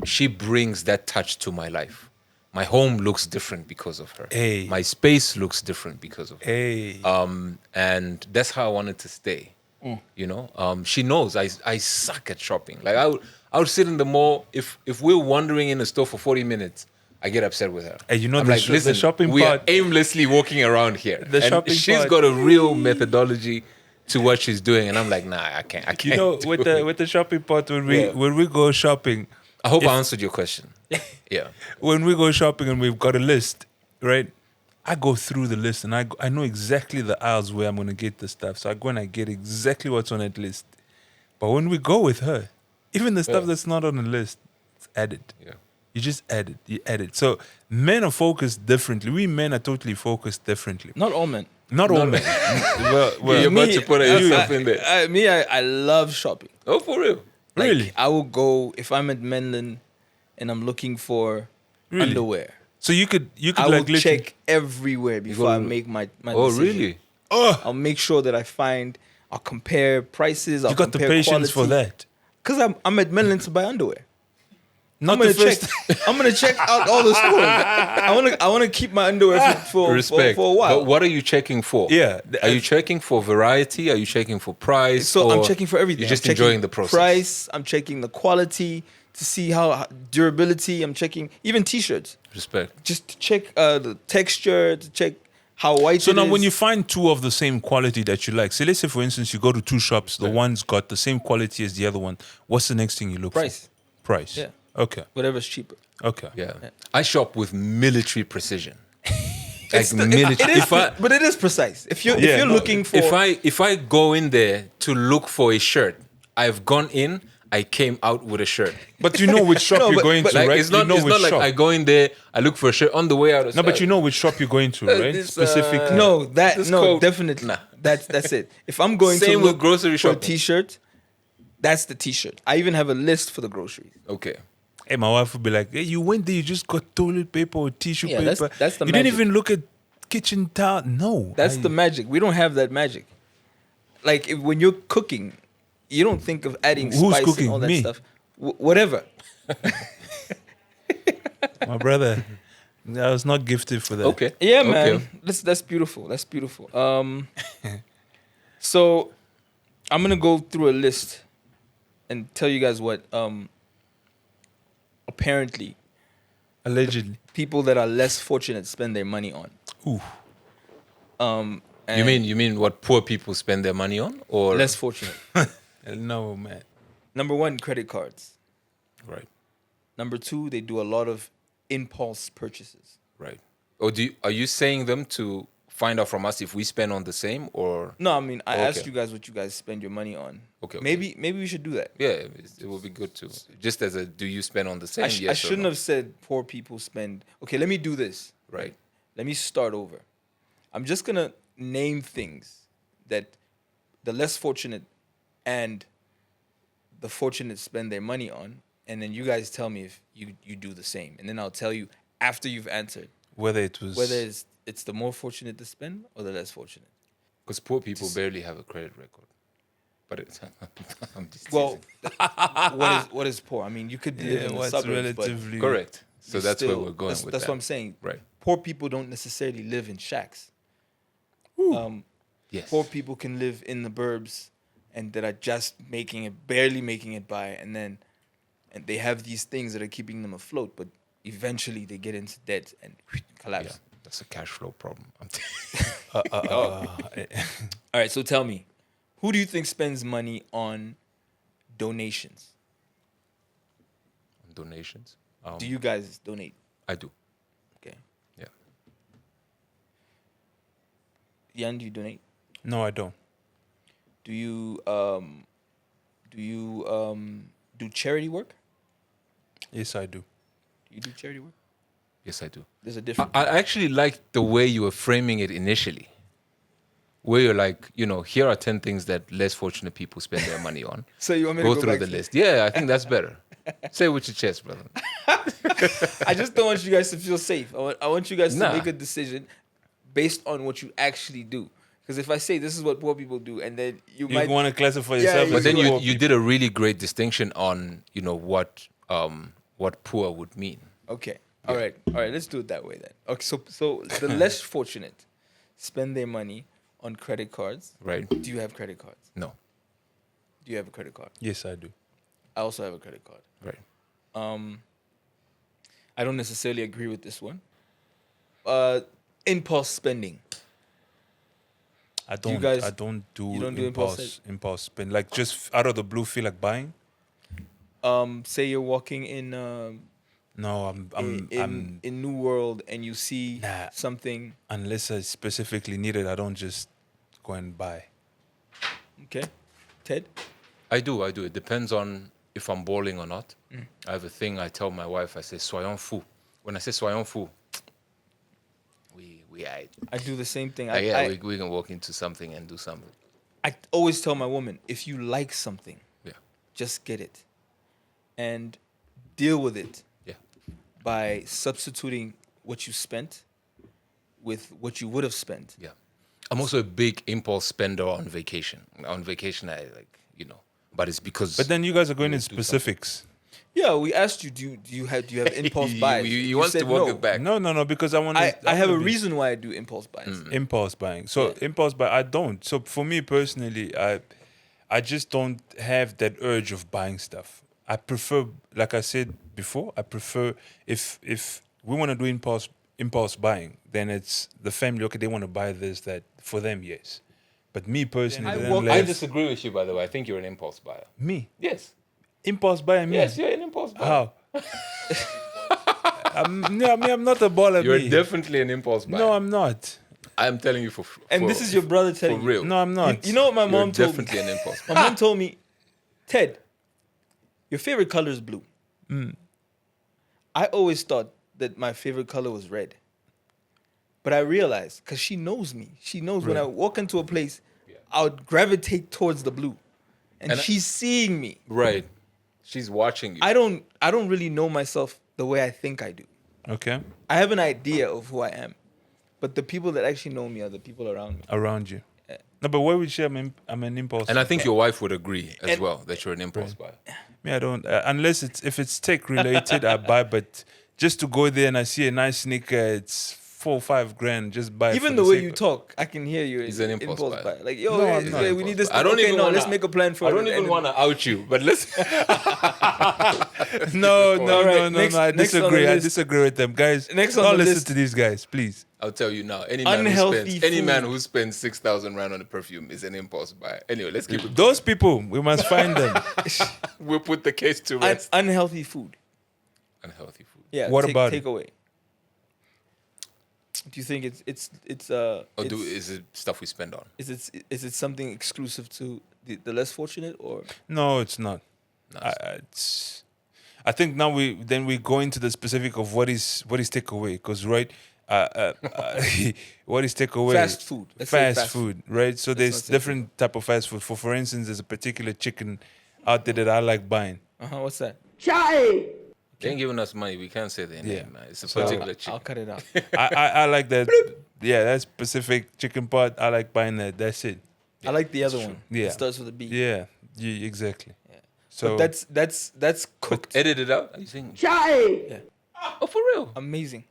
Speaker 2: she brings that touch to my life. My home looks different because of her.
Speaker 3: Hey.
Speaker 2: My space looks different because of her.
Speaker 3: Hey.
Speaker 2: And that's how I wanted to stay. She knows I suck at shopping. Like I would sit in the mall if we're wandering in a store for 40 minutes. I get upset with her.
Speaker 3: Hey,
Speaker 2: I'm
Speaker 3: the
Speaker 2: like, listen,
Speaker 3: the shopping
Speaker 2: we
Speaker 3: part.
Speaker 2: are aimlessly walking around here.
Speaker 3: The
Speaker 2: and
Speaker 3: shopping
Speaker 2: she's
Speaker 3: part.
Speaker 2: got a real methodology to what she's doing, and I'm like, nah, I can't.
Speaker 3: With the shopping part when we go shopping,
Speaker 2: I hope I answered your question. Yeah.
Speaker 3: when we go shopping and we've got a list, right? I go through the list and I know exactly the aisles where I'm gonna get the stuff. So I go and I get exactly what's on that list. But when we go with her, even the stuff that's not on the list, it's added.
Speaker 2: Yeah.
Speaker 3: You just add it. You add it. So men are focused differently. We men are totally focused differently.
Speaker 1: Not all men.
Speaker 3: Not all men. well,
Speaker 2: You're about to put yourself in there.
Speaker 1: I love shopping.
Speaker 2: Oh, for real?
Speaker 1: Like,
Speaker 3: Really?
Speaker 1: I will go if I'm at Menlyn and I'm looking for
Speaker 3: Really?
Speaker 1: underwear.
Speaker 3: So you could
Speaker 1: I will
Speaker 3: like literally-
Speaker 1: check everywhere before I make my
Speaker 2: Oh,
Speaker 1: decision.
Speaker 2: really?
Speaker 1: I'll make sure that I'll compare prices. I'll
Speaker 3: You got the
Speaker 1: compare
Speaker 3: patience for
Speaker 1: quality.
Speaker 3: that.
Speaker 1: Because I'm at Menlyn to buy underwear.
Speaker 3: Not
Speaker 1: I'm gonna
Speaker 3: the first.
Speaker 1: check. I'm gonna check out all the stores. I wanna keep my underwear for
Speaker 2: Respect.
Speaker 1: a while.
Speaker 2: But what are you checking for?
Speaker 3: Yeah.
Speaker 2: Are you checking for variety? Are you checking for price?
Speaker 1: So I'm
Speaker 2: Or
Speaker 1: checking for everything.
Speaker 2: You're just
Speaker 1: I'm checking
Speaker 2: enjoying the process.
Speaker 1: Price. I'm checking the quality to see how durability. I'm checking even t-shirts
Speaker 2: Respect.
Speaker 1: just to check the texture, to check how white
Speaker 3: So
Speaker 1: it
Speaker 3: now,
Speaker 1: is.
Speaker 3: when you find two of the same quality that you like, say, let's say for instance, you go to two shops, the one's got the same quality as the other one. What's the next thing you look
Speaker 1: Price.
Speaker 3: for? Price.
Speaker 1: Yeah.
Speaker 3: Okay.
Speaker 1: Whatever's cheaper.
Speaker 3: Okay.
Speaker 2: Yeah. I shop with military precision.
Speaker 1: It is, but it is precise. If you're looking for,
Speaker 2: if I go in there to look for a shirt, I've gone in, I came out with a shirt.
Speaker 3: But you know which shop
Speaker 1: No,
Speaker 3: you're
Speaker 1: but-
Speaker 3: going
Speaker 1: but
Speaker 3: to,
Speaker 2: Like
Speaker 3: right?
Speaker 2: it's not,
Speaker 3: you know
Speaker 2: it's
Speaker 3: which
Speaker 2: not like
Speaker 3: shop.
Speaker 2: I go in there, I look for a shirt on the way out.
Speaker 3: No, but you know which shop you're going to, right?
Speaker 2: this,
Speaker 3: Specifically.
Speaker 1: no,
Speaker 2: This
Speaker 1: no,
Speaker 2: coat-
Speaker 1: definitely.
Speaker 2: Nah.
Speaker 1: That's it. If I'm going
Speaker 2: Same
Speaker 1: to
Speaker 2: with
Speaker 1: look
Speaker 2: grocery
Speaker 1: for a
Speaker 2: shopping.
Speaker 1: t-shirt, that's the t-shirt. I even have a list for the groceries.
Speaker 2: Okay.
Speaker 3: Hey, my wife would be like, "Hey, you went there, you just got toilet paper or tissue
Speaker 1: Yeah,
Speaker 3: paper.
Speaker 1: that's the
Speaker 3: you
Speaker 1: magic.
Speaker 3: didn't even look at kitchen towel. No,
Speaker 1: That's the magic. We don't have that magic. Like when you're cooking, you don't think of adding
Speaker 3: Who's
Speaker 1: spice
Speaker 3: cooking?
Speaker 1: and all that
Speaker 3: Me.
Speaker 1: stuff. Whatever.
Speaker 3: my brother. I was not gifted for that.
Speaker 2: Okay.
Speaker 1: Yeah,
Speaker 2: Okay.
Speaker 1: man. That's beautiful. That's beautiful. So I'm gonna go through a list and tell you guys what apparently
Speaker 3: Allegedly.
Speaker 1: people that are less fortunate spend their money on.
Speaker 3: Ooh.
Speaker 1: And
Speaker 2: You mean what poor people spend their money on, or
Speaker 1: less fortunate?
Speaker 3: No, man.
Speaker 1: Number one, credit cards.
Speaker 2: Right,
Speaker 1: Number two, they do a lot of impulse purchases.
Speaker 2: right. Or are you saying them to find out from us if we spend on the same, or
Speaker 1: No, I mean I
Speaker 2: Okay.
Speaker 1: asked you guys what you guys spend your money on.
Speaker 2: Okay.
Speaker 1: Maybe we should do that.
Speaker 2: yeah, it would be good to just as a do you spend on the same?
Speaker 1: I
Speaker 2: yes or
Speaker 1: shouldn't
Speaker 2: no?
Speaker 1: have said poor people spend. Okay, let me do this.
Speaker 2: Right.
Speaker 1: Let me start over. I'm just gonna name things that the less fortunate and the fortunate spend their money on, and then you guys tell me if you do the same, and then I'll tell you after you've answered
Speaker 3: Whether it was
Speaker 1: whether it's the more fortunate to spend or the less fortunate.
Speaker 2: Because poor people barely have a credit record. But it's I'm just
Speaker 1: Well,
Speaker 2: teasing.
Speaker 1: what is poor? I mean, you could live in the
Speaker 3: what's
Speaker 1: suburbs, but
Speaker 3: relatively
Speaker 2: Correct. So
Speaker 1: you
Speaker 2: that's where
Speaker 1: still-
Speaker 2: we're going with
Speaker 1: that's
Speaker 2: that.
Speaker 1: what I'm saying.
Speaker 2: Right.
Speaker 1: Poor people don't necessarily live in shacks.
Speaker 2: Yes.
Speaker 1: Poor people can live in the burbs and that are just barely making it by, and they have these things that are keeping them afloat, but eventually they get into debt and collapse.
Speaker 2: Yeah, that's a cash flow problem.
Speaker 1: All right, so tell me, who do you think spends money on donations?
Speaker 2: Donations.
Speaker 1: Do you guys donate?
Speaker 2: I do.
Speaker 1: Okay.
Speaker 2: Yeah.
Speaker 1: Yann, do you donate?
Speaker 3: No, I don't.
Speaker 1: Do you do charity work?
Speaker 3: Yes, I do.
Speaker 1: Do you do charity work?
Speaker 2: Yes, I do.
Speaker 1: There's a difference.
Speaker 2: I actually like the way you were framing it initially, where you're like, here are 10 things that less fortunate people spend their money on.
Speaker 1: So you want me to
Speaker 2: Go
Speaker 1: go
Speaker 2: through
Speaker 1: back
Speaker 2: the
Speaker 1: to-
Speaker 2: list. Yeah, I think that's better. Say it with your chest, brother.
Speaker 1: I just don't want you guys to feel safe. I want you guys to
Speaker 2: Nah.
Speaker 1: make a decision based on what you actually do. Because if I say this is what poor people do, and then you
Speaker 3: You
Speaker 1: might
Speaker 3: want to classify
Speaker 1: Yeah,
Speaker 3: yourself
Speaker 1: you
Speaker 2: But
Speaker 3: as
Speaker 2: then
Speaker 3: poor
Speaker 2: you
Speaker 3: people.
Speaker 2: did a really great distinction on, what poor would mean.
Speaker 1: Okay. All right. Let's do it that way then. Okay. So the less fortunate spend their money on credit cards.
Speaker 2: Right?
Speaker 1: Do you have credit cards?
Speaker 2: No.
Speaker 1: Do you have a credit card?
Speaker 3: Yes, I do.
Speaker 1: I also have a credit card.
Speaker 2: Right.
Speaker 1: I don't necessarily agree with this one. Impulse spending.
Speaker 3: I
Speaker 1: Do you
Speaker 3: don't.
Speaker 1: guys-
Speaker 3: I don't do
Speaker 1: you don't do
Speaker 3: impulse spend. Like just out of the blue, feel like buying.
Speaker 1: Say you're walking in
Speaker 3: No, I'm
Speaker 1: in New World and you see
Speaker 3: Nah.
Speaker 1: something.
Speaker 3: unless I specifically need it, I don't just go and buy.
Speaker 1: Okay. Ted?
Speaker 2: I do. It depends on if I'm balling or not. I have a thing I tell my wife, I say, soyons fous. When I say soyons fous, we
Speaker 1: I do the same thing.
Speaker 2: we can walk into something and do something.
Speaker 1: I always tell my woman, if you like something,
Speaker 2: Yeah.
Speaker 1: just get it. And deal with it
Speaker 2: Yeah.
Speaker 1: by substituting what you spent with what you would have spent.
Speaker 2: Yeah. I'm also a big impulse spender on vacation. On vacation, but it's because.
Speaker 3: But then you guys are going
Speaker 2: You
Speaker 3: in
Speaker 2: do something.
Speaker 3: specifics.
Speaker 1: Yeah, we asked you, do you have impulse buys?
Speaker 2: You want to
Speaker 1: said
Speaker 2: walk
Speaker 1: no.
Speaker 2: it back.
Speaker 3: No, because I want to.
Speaker 1: I have a reason why I do impulse buys.
Speaker 3: Impulse buying. So
Speaker 1: Yeah.
Speaker 3: impulse buy, I don't. So for me personally, I just don't have that urge of buying stuff. I prefer, like I said before, I prefer if we want to do impulse buying, then it's the family. Okay, they want to buy this, that for them, yes. But me personally,
Speaker 1: I
Speaker 3: then
Speaker 1: walk-
Speaker 2: I
Speaker 3: let's-
Speaker 2: disagree with you, by the way. I think you're an impulse buyer.
Speaker 3: me
Speaker 2: Yes.
Speaker 3: impulse buying me.
Speaker 2: Yes, you're an impulse buyer.
Speaker 3: How? I'm not a baller.
Speaker 2: You're
Speaker 3: me.
Speaker 2: definitely an impulse buyer.
Speaker 3: No, I'm not.
Speaker 2: I'm telling you for
Speaker 1: And this is your brother telling
Speaker 2: for
Speaker 1: you.
Speaker 2: real.
Speaker 3: No, I'm not.
Speaker 1: You know what my
Speaker 2: You're
Speaker 1: mom told me?
Speaker 2: definitely an impulse buyer.
Speaker 1: My mom told me, Ted, your favorite color is blue. I always thought that my favorite color was red. But I realized, because she knows me, she knows when I walk into a place, I would gravitate towards the blue. And
Speaker 2: And
Speaker 1: she's seeing me.
Speaker 2: Right. She's watching you.
Speaker 1: I don't really know myself the way I think I do.
Speaker 3: Okay,
Speaker 1: I have an idea of who I am. But the people that actually know me are the people around me.
Speaker 3: around you.
Speaker 1: Yeah.
Speaker 3: No, but why would you? I'm an impulse.
Speaker 2: and I think your wife would agree as
Speaker 1: And-
Speaker 2: well that you're an impulse buyer.
Speaker 3: Me, I don't. Unless if it's tech related, I buy. But just to go there and I see a nice sneaker, it's 4 or 5 grand. Just buy. it
Speaker 1: Even
Speaker 3: for
Speaker 1: the way
Speaker 3: sake
Speaker 1: you
Speaker 3: of-
Speaker 1: talk, I can hear you.
Speaker 2: He's an impulse buyer.
Speaker 1: buyer. Like, yo,
Speaker 3: No,
Speaker 1: hey,
Speaker 3: I'm not.
Speaker 1: hey, we need this.
Speaker 2: I don't
Speaker 1: okay,
Speaker 2: even
Speaker 1: no,
Speaker 2: wanna,
Speaker 1: let's make a plan for
Speaker 2: I
Speaker 1: it.
Speaker 2: don't even
Speaker 1: And-
Speaker 2: want to out you, but let's.
Speaker 3: No,
Speaker 1: Alright, next-
Speaker 3: I
Speaker 1: next on the
Speaker 3: disagree. I
Speaker 1: list.
Speaker 3: disagree with them, guys.
Speaker 1: Next on
Speaker 3: don't
Speaker 1: the
Speaker 3: listen
Speaker 1: list.
Speaker 3: to these guys, please.
Speaker 2: I'll tell you now. Any man
Speaker 1: Unhealthy food.
Speaker 2: who spends 6,000 rand on a perfume is an impulse buyer. Anyway, let's keep it.
Speaker 3: Those people, we must find them.
Speaker 2: We'll put the case to rest.
Speaker 1: unhealthy food.
Speaker 2: Unhealthy food.
Speaker 1: Yeah.
Speaker 3: What about it?
Speaker 1: take away? Do you think it's
Speaker 2: Or
Speaker 1: it's-
Speaker 2: is it stuff we spend on?
Speaker 1: is it something exclusive to the less fortunate or
Speaker 3: No, it's not.
Speaker 2: Nice.
Speaker 3: I think now we go into the specific of what is takeaway, because right, what is takeaway?
Speaker 1: fast food? Let's say
Speaker 3: Fast food, right? So there's
Speaker 1: not say
Speaker 3: different type of fast food. For instance, there's a particular chicken out there that I like buying.
Speaker 1: What's that?
Speaker 2: They ain't giving us money. We can't say their
Speaker 3: Yeah.
Speaker 2: name, man. It's a
Speaker 3: So-
Speaker 2: particular
Speaker 1: I'll
Speaker 2: chicken.
Speaker 1: cut it out.
Speaker 3: I like that. Yeah, that specific chicken pot. I like buying that. That's it.
Speaker 1: I like the other
Speaker 2: it's
Speaker 1: one.
Speaker 3: true. Yeah.
Speaker 1: It starts with a B.
Speaker 3: Yeah, exactly.
Speaker 1: Yeah.
Speaker 3: So
Speaker 1: But that's cooked.
Speaker 2: Edit it out. Are you saying?
Speaker 1: Yeah.
Speaker 2: Oh, for real?
Speaker 1: Amazing.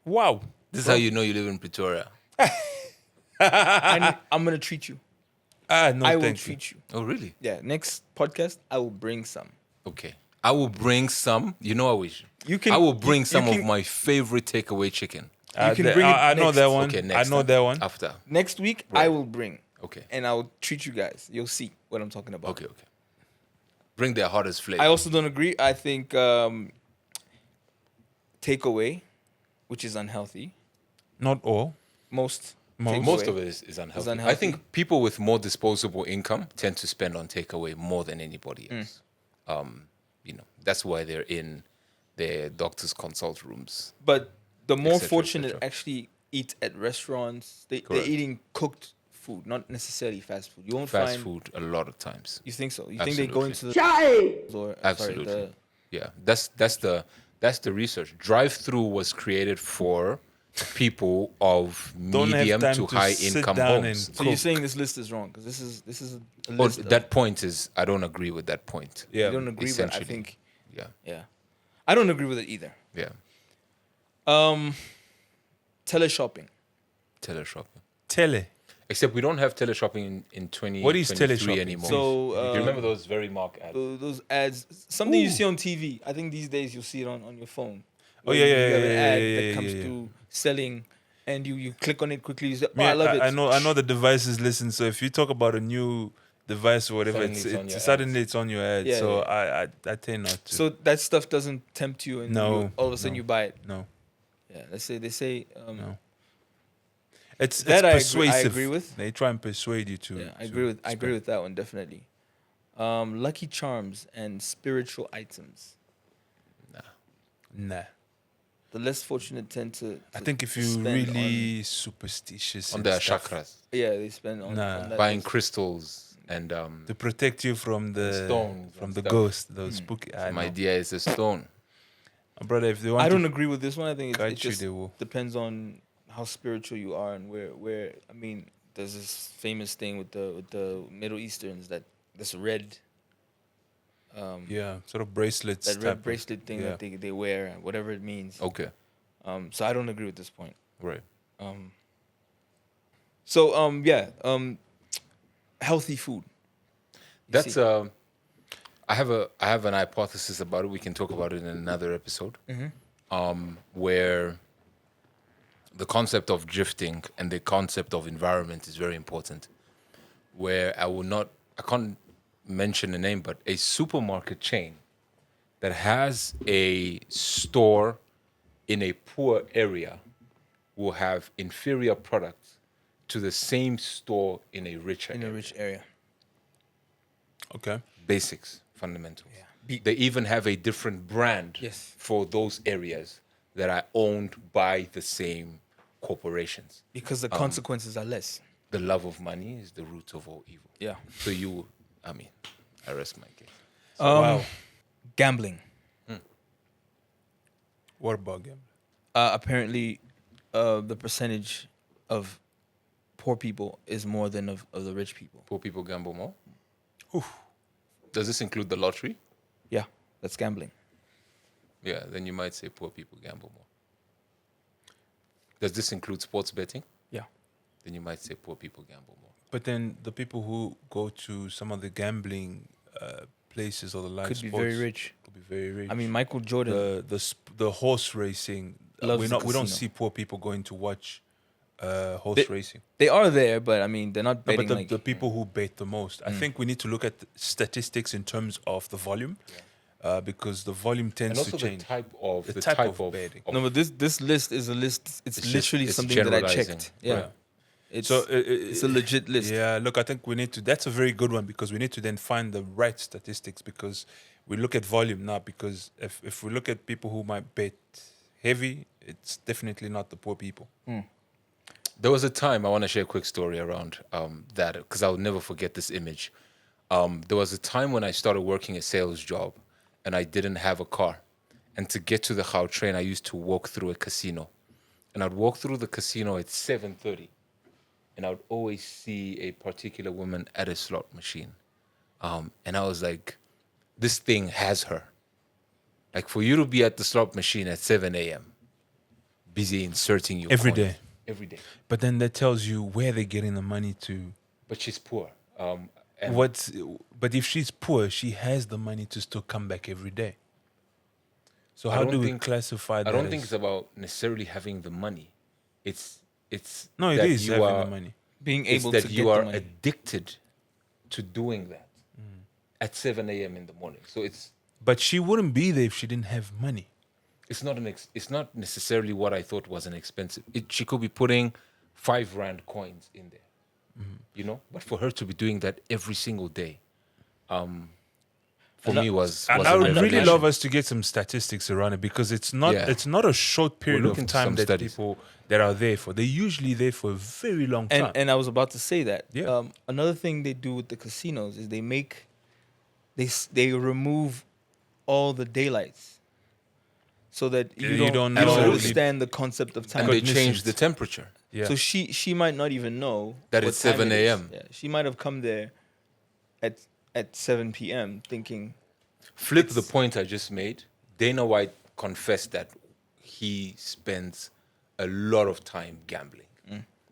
Speaker 3: wow.
Speaker 2: This is how you know you live in Pretoria.
Speaker 1: I'm gonna treat you.
Speaker 3: No,
Speaker 1: I will
Speaker 3: thank you.
Speaker 1: treat you.
Speaker 2: Oh, really?
Speaker 1: Yeah, next podcast I will bring some.
Speaker 2: Okay. I will bring some. You know,
Speaker 1: You can-
Speaker 2: I will
Speaker 1: you-
Speaker 2: bring
Speaker 1: you
Speaker 2: some
Speaker 1: can-
Speaker 2: of my favorite takeaway chicken.
Speaker 1: You can bring it
Speaker 3: I know
Speaker 1: next.
Speaker 3: that one.
Speaker 2: Okay, next
Speaker 3: I know
Speaker 2: time.
Speaker 3: that one.
Speaker 2: After.
Speaker 1: Next week I
Speaker 2: Right.
Speaker 1: will bring.
Speaker 2: Okay.
Speaker 1: And I'll treat you guys. You'll see what I'm talking about.
Speaker 2: Okay. Bring their hottest flavor.
Speaker 1: I also don't agree. I think takeaway, which is unhealthy.
Speaker 3: Not all.
Speaker 1: Most
Speaker 2: Most
Speaker 1: takeaway
Speaker 2: of it is unhealthy. I
Speaker 1: unhealthy.
Speaker 2: think people with more disposable income tend to spend on takeaway more than anybody else. That's why they're in their doctor's consult rooms.
Speaker 1: But the more
Speaker 2: cetera,
Speaker 1: fortunate
Speaker 2: cetera.
Speaker 1: actually eat at restaurants. They're
Speaker 2: Correct.
Speaker 1: eating cooked food, not necessarily fast food. You won't
Speaker 2: Fast
Speaker 1: find.
Speaker 2: food a lot of times.
Speaker 1: You think so? You think they go into the or
Speaker 2: Absolutely.
Speaker 1: Sorry,
Speaker 2: Yeah, that's the research. Drive-through was created for people of
Speaker 3: Don't have
Speaker 2: medium
Speaker 3: time
Speaker 2: to
Speaker 3: to
Speaker 2: high
Speaker 3: sit
Speaker 2: income
Speaker 3: down
Speaker 2: homes.
Speaker 3: and
Speaker 1: so you're saying this list is wrong because this is a
Speaker 2: Oh,
Speaker 1: list.
Speaker 2: that point is I don't agree with that point.
Speaker 3: Yeah.
Speaker 1: I don't agree, but I
Speaker 2: essentially.
Speaker 1: think
Speaker 2: Yeah.
Speaker 1: I don't agree with it either.
Speaker 2: Yeah.
Speaker 1: Teleshopping.
Speaker 2: Teleshopping.
Speaker 3: Tele.
Speaker 2: Except we don't have teleshopping in 2023
Speaker 3: What is teleshopping?
Speaker 2: anymore.
Speaker 1: So
Speaker 2: Do you remember those very marked ads?
Speaker 1: those ads, something you see on TV. I think these days you'll see it on your phone.
Speaker 3: Oh,
Speaker 1: Where
Speaker 3: yeah,
Speaker 1: you
Speaker 3: yeah,
Speaker 1: have an
Speaker 3: yeah,
Speaker 1: ad
Speaker 3: yeah,
Speaker 1: that
Speaker 3: yeah,
Speaker 1: comes
Speaker 3: yeah.
Speaker 1: through selling, and you click on it quickly. You say, "Oh,
Speaker 3: Yeah,
Speaker 1: I love it."
Speaker 3: I know the devices listen. So if you talk about a new device or whatever,
Speaker 2: Suddenly it's on your
Speaker 3: suddenly it's on your ad.
Speaker 1: Yeah,
Speaker 3: so
Speaker 1: yeah.
Speaker 3: I tend not to.
Speaker 1: So that stuff doesn't tempt you, and
Speaker 3: No,
Speaker 1: all of a sudden
Speaker 3: no.
Speaker 1: you buy it.
Speaker 3: no,
Speaker 1: Yeah, they say.
Speaker 3: No. it's
Speaker 1: That I
Speaker 3: persuasive.
Speaker 1: agree with.
Speaker 3: They try and persuade you to.
Speaker 1: Yeah, I
Speaker 3: to
Speaker 1: agree with that one definitely. Lucky charms and spiritual items.
Speaker 3: Nah.
Speaker 1: The less fortunate tend to
Speaker 3: I think if
Speaker 1: to
Speaker 3: you're
Speaker 1: spend
Speaker 3: really superstitious
Speaker 2: On
Speaker 3: and
Speaker 2: their
Speaker 3: stuff,
Speaker 2: chakras.
Speaker 1: yeah, they spend on,
Speaker 3: Nah.
Speaker 1: on that
Speaker 2: Buying
Speaker 1: list.
Speaker 2: crystals and
Speaker 3: to protect you from the
Speaker 2: stones
Speaker 3: from
Speaker 2: and
Speaker 3: the
Speaker 2: stuff.
Speaker 3: ghost, those spooky. I
Speaker 2: my
Speaker 3: know.
Speaker 2: idea is a stone.
Speaker 3: Brother, if they want
Speaker 1: I
Speaker 3: to
Speaker 1: don't agree with this one. I think it
Speaker 3: guide you,
Speaker 1: just
Speaker 3: they will.
Speaker 1: depends on how spiritual you are and where. I mean, there's this famous thing with the Middle Easterns that this red.
Speaker 3: Yeah, sort of bracelets.
Speaker 1: That
Speaker 3: type
Speaker 1: red
Speaker 3: of-
Speaker 1: bracelet thing
Speaker 3: yeah.
Speaker 1: that they wear, whatever it means.
Speaker 2: Okay.
Speaker 1: So I don't agree with this point.
Speaker 2: Right.
Speaker 1: Healthy food.
Speaker 2: That's
Speaker 1: see.
Speaker 2: I have an hypothesis about it. We can talk about it in another episode. Where the concept of drifting and the concept of environment is very important. Where I can't mention the name, but a supermarket chain that has a store in a poor area will have inferior products to the same store in a richer
Speaker 1: In
Speaker 2: area.
Speaker 1: a rich area.
Speaker 3: Okay.
Speaker 2: Basics, fundamentals.
Speaker 1: Yeah.
Speaker 2: They even have a different brand
Speaker 1: Yes.
Speaker 2: for those areas that are owned by the same corporations.
Speaker 1: Because the consequences are less.
Speaker 2: The love of money is the root of all evil.
Speaker 1: Yeah.
Speaker 2: So I rest my case.
Speaker 3: Wow.
Speaker 1: Gambling.
Speaker 3: What about gambling?
Speaker 1: Apparently, the percentage of poor people is more than of the rich people.
Speaker 2: Poor people gamble more. Does this include the lottery?
Speaker 1: Yeah, that's gambling.
Speaker 2: Yeah, then you might say poor people gamble more. Does this include sports betting?
Speaker 1: Yeah.
Speaker 2: Then you might say poor people gamble more.
Speaker 3: But then the people who go to some of the gambling places or the live
Speaker 1: Could be
Speaker 3: sports
Speaker 1: very rich.
Speaker 3: Could be very rich.
Speaker 1: I mean, Michael Jordan.
Speaker 3: the horse racing.
Speaker 1: Loves the
Speaker 3: We don't
Speaker 1: casino.
Speaker 3: see poor people going to watch horse racing.
Speaker 1: They are there, but I mean, they're not
Speaker 3: No,
Speaker 1: betting
Speaker 3: but
Speaker 1: like
Speaker 3: the people who bet the most. I think we need to look at the statistics in terms of the volume, because the volume
Speaker 2: And
Speaker 3: tends
Speaker 2: also
Speaker 3: to
Speaker 2: the
Speaker 3: change.
Speaker 2: type of
Speaker 3: The type of betting.
Speaker 1: No, but this list is a list. It's literally
Speaker 2: it's
Speaker 1: something that I
Speaker 2: generalizing.
Speaker 1: checked. Yeah.
Speaker 3: Right.
Speaker 1: It's
Speaker 3: So
Speaker 1: it's a legit list.
Speaker 3: Yeah, look, I think we need to. That's a very good one because we need to then find the right statistics because we look at volume now. Because if we look at people who might bet heavy, it's definitely not the poor people.
Speaker 2: There was a time, I want to share a quick story around that because I'll never forget this image. There was a time when I started working a sales job and I didn't have a car. And to get to the Gautrain, I used to walk through a casino. And I'd walk through the casino at 7:30. And I would always see a particular woman at a slot machine. And I was like, this thing has her. Like for you to be at the slot machine at 7 a.m., busy inserting your
Speaker 3: Every
Speaker 2: coin.
Speaker 3: day.
Speaker 2: Every day.
Speaker 3: But then that tells you where they're getting the money to.
Speaker 2: But she's poor. And
Speaker 3: But if she's poor, she has the money to still come back every day. So
Speaker 2: I
Speaker 3: how
Speaker 2: don't
Speaker 3: do we
Speaker 2: think-
Speaker 3: classify that?
Speaker 2: I don't think
Speaker 3: as-
Speaker 2: it's about necessarily having the money. It's
Speaker 3: No, it
Speaker 2: that
Speaker 3: is
Speaker 2: you
Speaker 3: having
Speaker 2: are,
Speaker 3: the money.
Speaker 1: Being
Speaker 2: It's
Speaker 1: able
Speaker 2: that
Speaker 1: to
Speaker 2: you
Speaker 1: get
Speaker 2: are
Speaker 1: the money.
Speaker 2: addicted to doing that at 7 a.m. in the morning. So
Speaker 3: But she wouldn't be there if she didn't have money.
Speaker 2: it's not necessarily what I thought was an expensive. She could be putting 5 rand coins in there, you know. But for her to be doing that every single day, for me was
Speaker 3: And
Speaker 2: a
Speaker 3: I would really
Speaker 2: revelation.
Speaker 3: love us to get some statistics around it because it's not
Speaker 2: Yeah.
Speaker 3: it's not a short period
Speaker 2: We'll
Speaker 3: of
Speaker 2: look into
Speaker 3: time
Speaker 2: some
Speaker 3: that
Speaker 2: studies.
Speaker 3: people that are there for. They're usually there for a very long time.
Speaker 1: And I was about to say that.
Speaker 3: Yeah.
Speaker 1: Another thing they do with the casinos is they remove all the daylights, so that
Speaker 3: Yeah,
Speaker 1: you don't
Speaker 2: Absolutely.
Speaker 1: understand the concept of time.
Speaker 2: And they
Speaker 3: Cognizant.
Speaker 2: changed the temperature.
Speaker 3: yeah.
Speaker 1: So she might not even know
Speaker 2: That
Speaker 1: what
Speaker 2: it's
Speaker 1: time
Speaker 2: 7
Speaker 1: it is.
Speaker 2: a.m..
Speaker 1: Yeah, she might have come there at 7 p.m. thinking
Speaker 2: Flip the point I just made. Dana White confessed that he spends a lot of time gambling.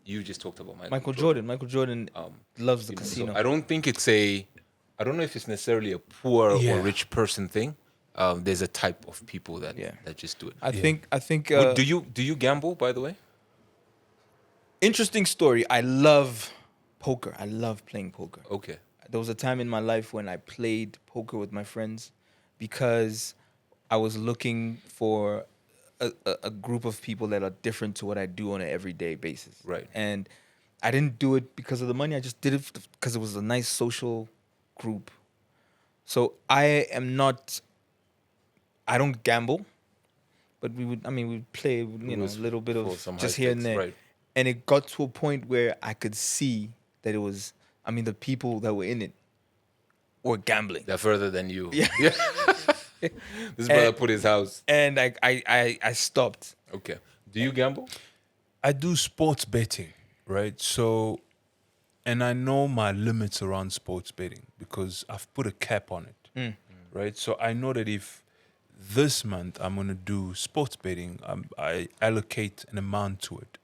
Speaker 2: You just talked about
Speaker 1: Michael Jordan. Michael Jordan loves the
Speaker 2: You know, so
Speaker 1: casino.
Speaker 2: I don't think I don't know if it's necessarily a poor
Speaker 3: Yeah.
Speaker 2: or rich person thing. There's a type of people that
Speaker 1: Yeah.
Speaker 2: that just do it.
Speaker 1: I think.
Speaker 2: Do you gamble, by the way?
Speaker 1: Interesting story. I love poker. I love playing poker.
Speaker 2: Okay.
Speaker 1: There was a time in my life when I played poker with my friends because I was looking for a group of people that are different to what I do on an everyday basis.
Speaker 2: Right.
Speaker 1: And I didn't do it because of the money. I just did it because it was a nice social group. So I don't gamble, but we'd play,
Speaker 2: was
Speaker 1: a little bit
Speaker 2: for
Speaker 1: of
Speaker 2: some
Speaker 1: just
Speaker 2: high
Speaker 1: here and
Speaker 2: stakes,
Speaker 1: there.
Speaker 2: right.
Speaker 1: And it got to a point where I could see that it was, the people that were in it were gambling.
Speaker 2: They're further than you.
Speaker 1: Yeah.
Speaker 2: This brother put his house.
Speaker 1: And I stopped.
Speaker 2: Okay. Do you gamble?
Speaker 3: I do sports betting, right? So, and I know my limits around sports betting because I've put a cap on it, right? So I know that if this month I'm going to do sports betting, I allocate an amount to it.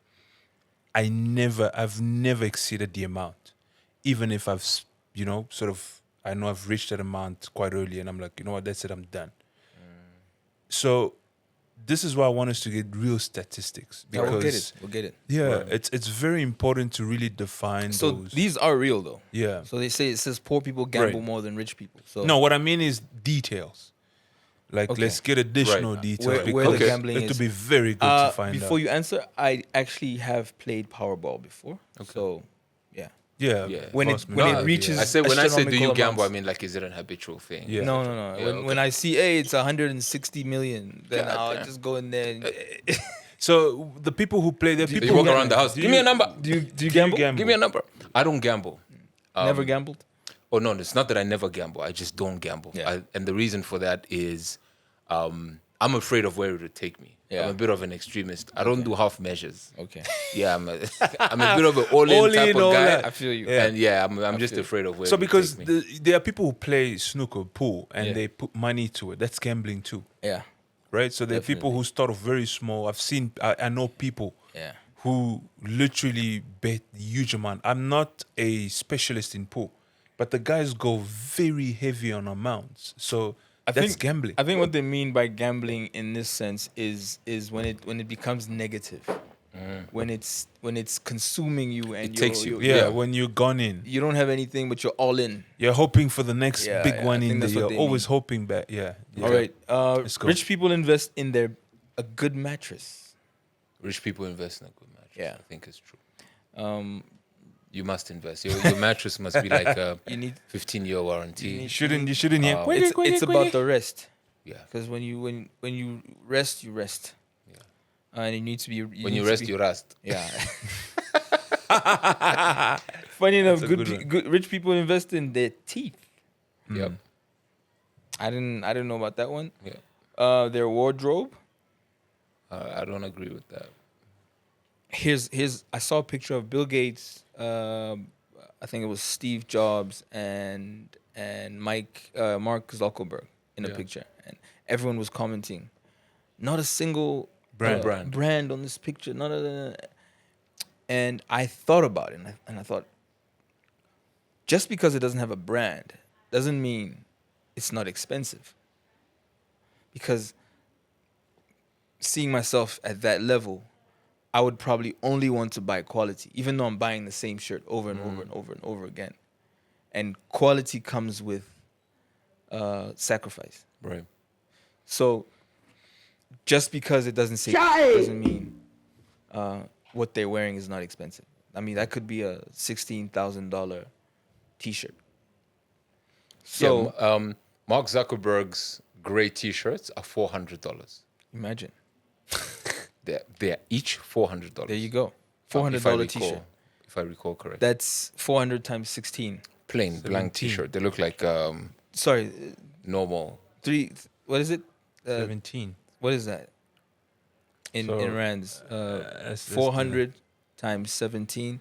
Speaker 3: I've never exceeded the amount, even if I've, I know I've reached that amount quite early and I'm like, you know what, that's it, I'm done. So this is why I want us to get real statistics
Speaker 1: Yeah,
Speaker 3: because
Speaker 1: we'll get it.
Speaker 3: yeah, it's very important to really define
Speaker 1: So
Speaker 3: those.
Speaker 1: these are real though.
Speaker 3: Yeah.
Speaker 1: So it says poor people gamble
Speaker 3: Right.
Speaker 1: more than rich people. So
Speaker 3: No, what I mean is details. Like,
Speaker 1: Okay.
Speaker 3: let's get additional
Speaker 2: Right.
Speaker 3: details
Speaker 1: Where the
Speaker 3: because
Speaker 1: gambling
Speaker 3: it
Speaker 1: is.
Speaker 3: would be very good to find
Speaker 1: before
Speaker 3: out.
Speaker 1: you answer, I actually have played Powerball before.
Speaker 2: Okay.
Speaker 1: So yeah.
Speaker 3: Yeah.
Speaker 2: Yeah.
Speaker 1: When it-
Speaker 3: vast
Speaker 1: when it
Speaker 3: majority,
Speaker 1: reaches-
Speaker 3: yeah.
Speaker 2: I say when I say do you
Speaker 1: astronomical
Speaker 2: gamble, I
Speaker 1: amounts.
Speaker 2: mean like is it an habitual thing?
Speaker 3: Yeah.
Speaker 1: No.
Speaker 2: Yeah,
Speaker 1: When I see, hey, it's 160 million, then
Speaker 2: God
Speaker 1: I'll
Speaker 2: damn.
Speaker 1: just go in there. And,
Speaker 3: So the people who play, there are people
Speaker 2: You walk
Speaker 3: who
Speaker 2: around the house.
Speaker 3: do
Speaker 2: Give me a number.
Speaker 1: do you
Speaker 3: do you
Speaker 1: gamble?
Speaker 3: gamble?
Speaker 2: Give me a number. I don't gamble.
Speaker 1: Never gambled.
Speaker 2: Oh no, it's not that I never gamble. I just don't gamble.
Speaker 1: Yeah.
Speaker 2: And the reason for that is, I'm afraid of where it would take me.
Speaker 1: Yeah.
Speaker 2: I'm a bit of an extremist. I don't do half measures.
Speaker 1: Okay.
Speaker 2: Yeah, I'm a bit of an all-in
Speaker 3: All
Speaker 2: type
Speaker 3: in,
Speaker 2: of
Speaker 3: all
Speaker 2: guy.
Speaker 3: that.
Speaker 1: I feel you.
Speaker 3: Yeah.
Speaker 2: And yeah, I'm just afraid of where.
Speaker 3: So
Speaker 2: it would
Speaker 3: because
Speaker 2: take me.
Speaker 3: there are people who play snooker, pool, and
Speaker 1: Yeah.
Speaker 3: they put money to it. That's gambling too,
Speaker 1: Yeah.
Speaker 3: right? So there are people
Speaker 1: Definitely.
Speaker 3: who start off very small. I know people
Speaker 1: Yeah.
Speaker 3: who literally bet huge amount. I'm not a specialist in pool, but the guys go very heavy on amounts. So that's gambling.
Speaker 1: I think what they mean by gambling in this sense is when it becomes negative, when it's consuming you and
Speaker 2: It takes you.
Speaker 3: yeah,
Speaker 2: yeah.
Speaker 3: when you're gone in,
Speaker 1: you don't have anything but you're all in.
Speaker 3: you're hoping for the next
Speaker 1: Yeah,
Speaker 3: big
Speaker 1: yeah,
Speaker 3: one
Speaker 1: I think
Speaker 3: in there.
Speaker 1: that's what
Speaker 3: You're
Speaker 1: they
Speaker 3: always
Speaker 1: mean.
Speaker 3: hoping back. Yeah.
Speaker 1: All right.
Speaker 3: Let's go.
Speaker 1: Rich people invest in a good mattress.
Speaker 2: Rich people invest in a good mattress.
Speaker 1: Yeah.
Speaker 2: I think it's true.
Speaker 1: Um,
Speaker 2: You must invest. Your mattress must be like a
Speaker 1: you need
Speaker 2: 15-year warranty.
Speaker 3: You shouldn't hear.
Speaker 1: it's about the rest,
Speaker 2: Yeah.
Speaker 1: because when you rest, you rest.
Speaker 2: Yeah.
Speaker 1: And you need to be.
Speaker 2: When you rest, you rust.
Speaker 1: Yeah. Funny enough,
Speaker 3: That's a good one.
Speaker 1: good rich people invest in their teeth.
Speaker 2: Yep.
Speaker 1: I didn't know about that one.
Speaker 2: Yeah.
Speaker 1: Their wardrobe.
Speaker 2: I don't agree with that.
Speaker 1: Here's I saw a picture of Bill Gates. I think it was Steve Jobs and Mark Zuckerberg in a
Speaker 2: Yeah.
Speaker 1: picture, and everyone was commenting. Not a single
Speaker 2: Brand.
Speaker 1: on this picture. And I thought about it, and I thought, just because it doesn't have a brand doesn't mean it's not expensive. Because seeing myself at that level, I would probably only want to buy quality, even though I'm buying the same shirt over and over and over and over again. And quality comes with sacrifice.
Speaker 2: Right.
Speaker 1: So just because it doesn't say doesn't mean what they're wearing is not expensive. I mean, that could be a $16,000 T-shirt. So
Speaker 2: Mark Zuckerberg's gray T-shirts are $400.
Speaker 1: imagine.
Speaker 2: They're each $400.
Speaker 1: There you go.
Speaker 2: If I
Speaker 1: $400
Speaker 2: recall-
Speaker 1: T-shirt.
Speaker 2: If I recall correctly.
Speaker 1: That's 400 times 16.
Speaker 2: Plain blank
Speaker 3: 17.
Speaker 2: T-shirt. They look like
Speaker 1: Sorry,
Speaker 2: normal.
Speaker 1: what is it?
Speaker 3: 17.
Speaker 1: What is that? In
Speaker 3: So,
Speaker 1: rands,
Speaker 3: that's
Speaker 1: 400 times 17.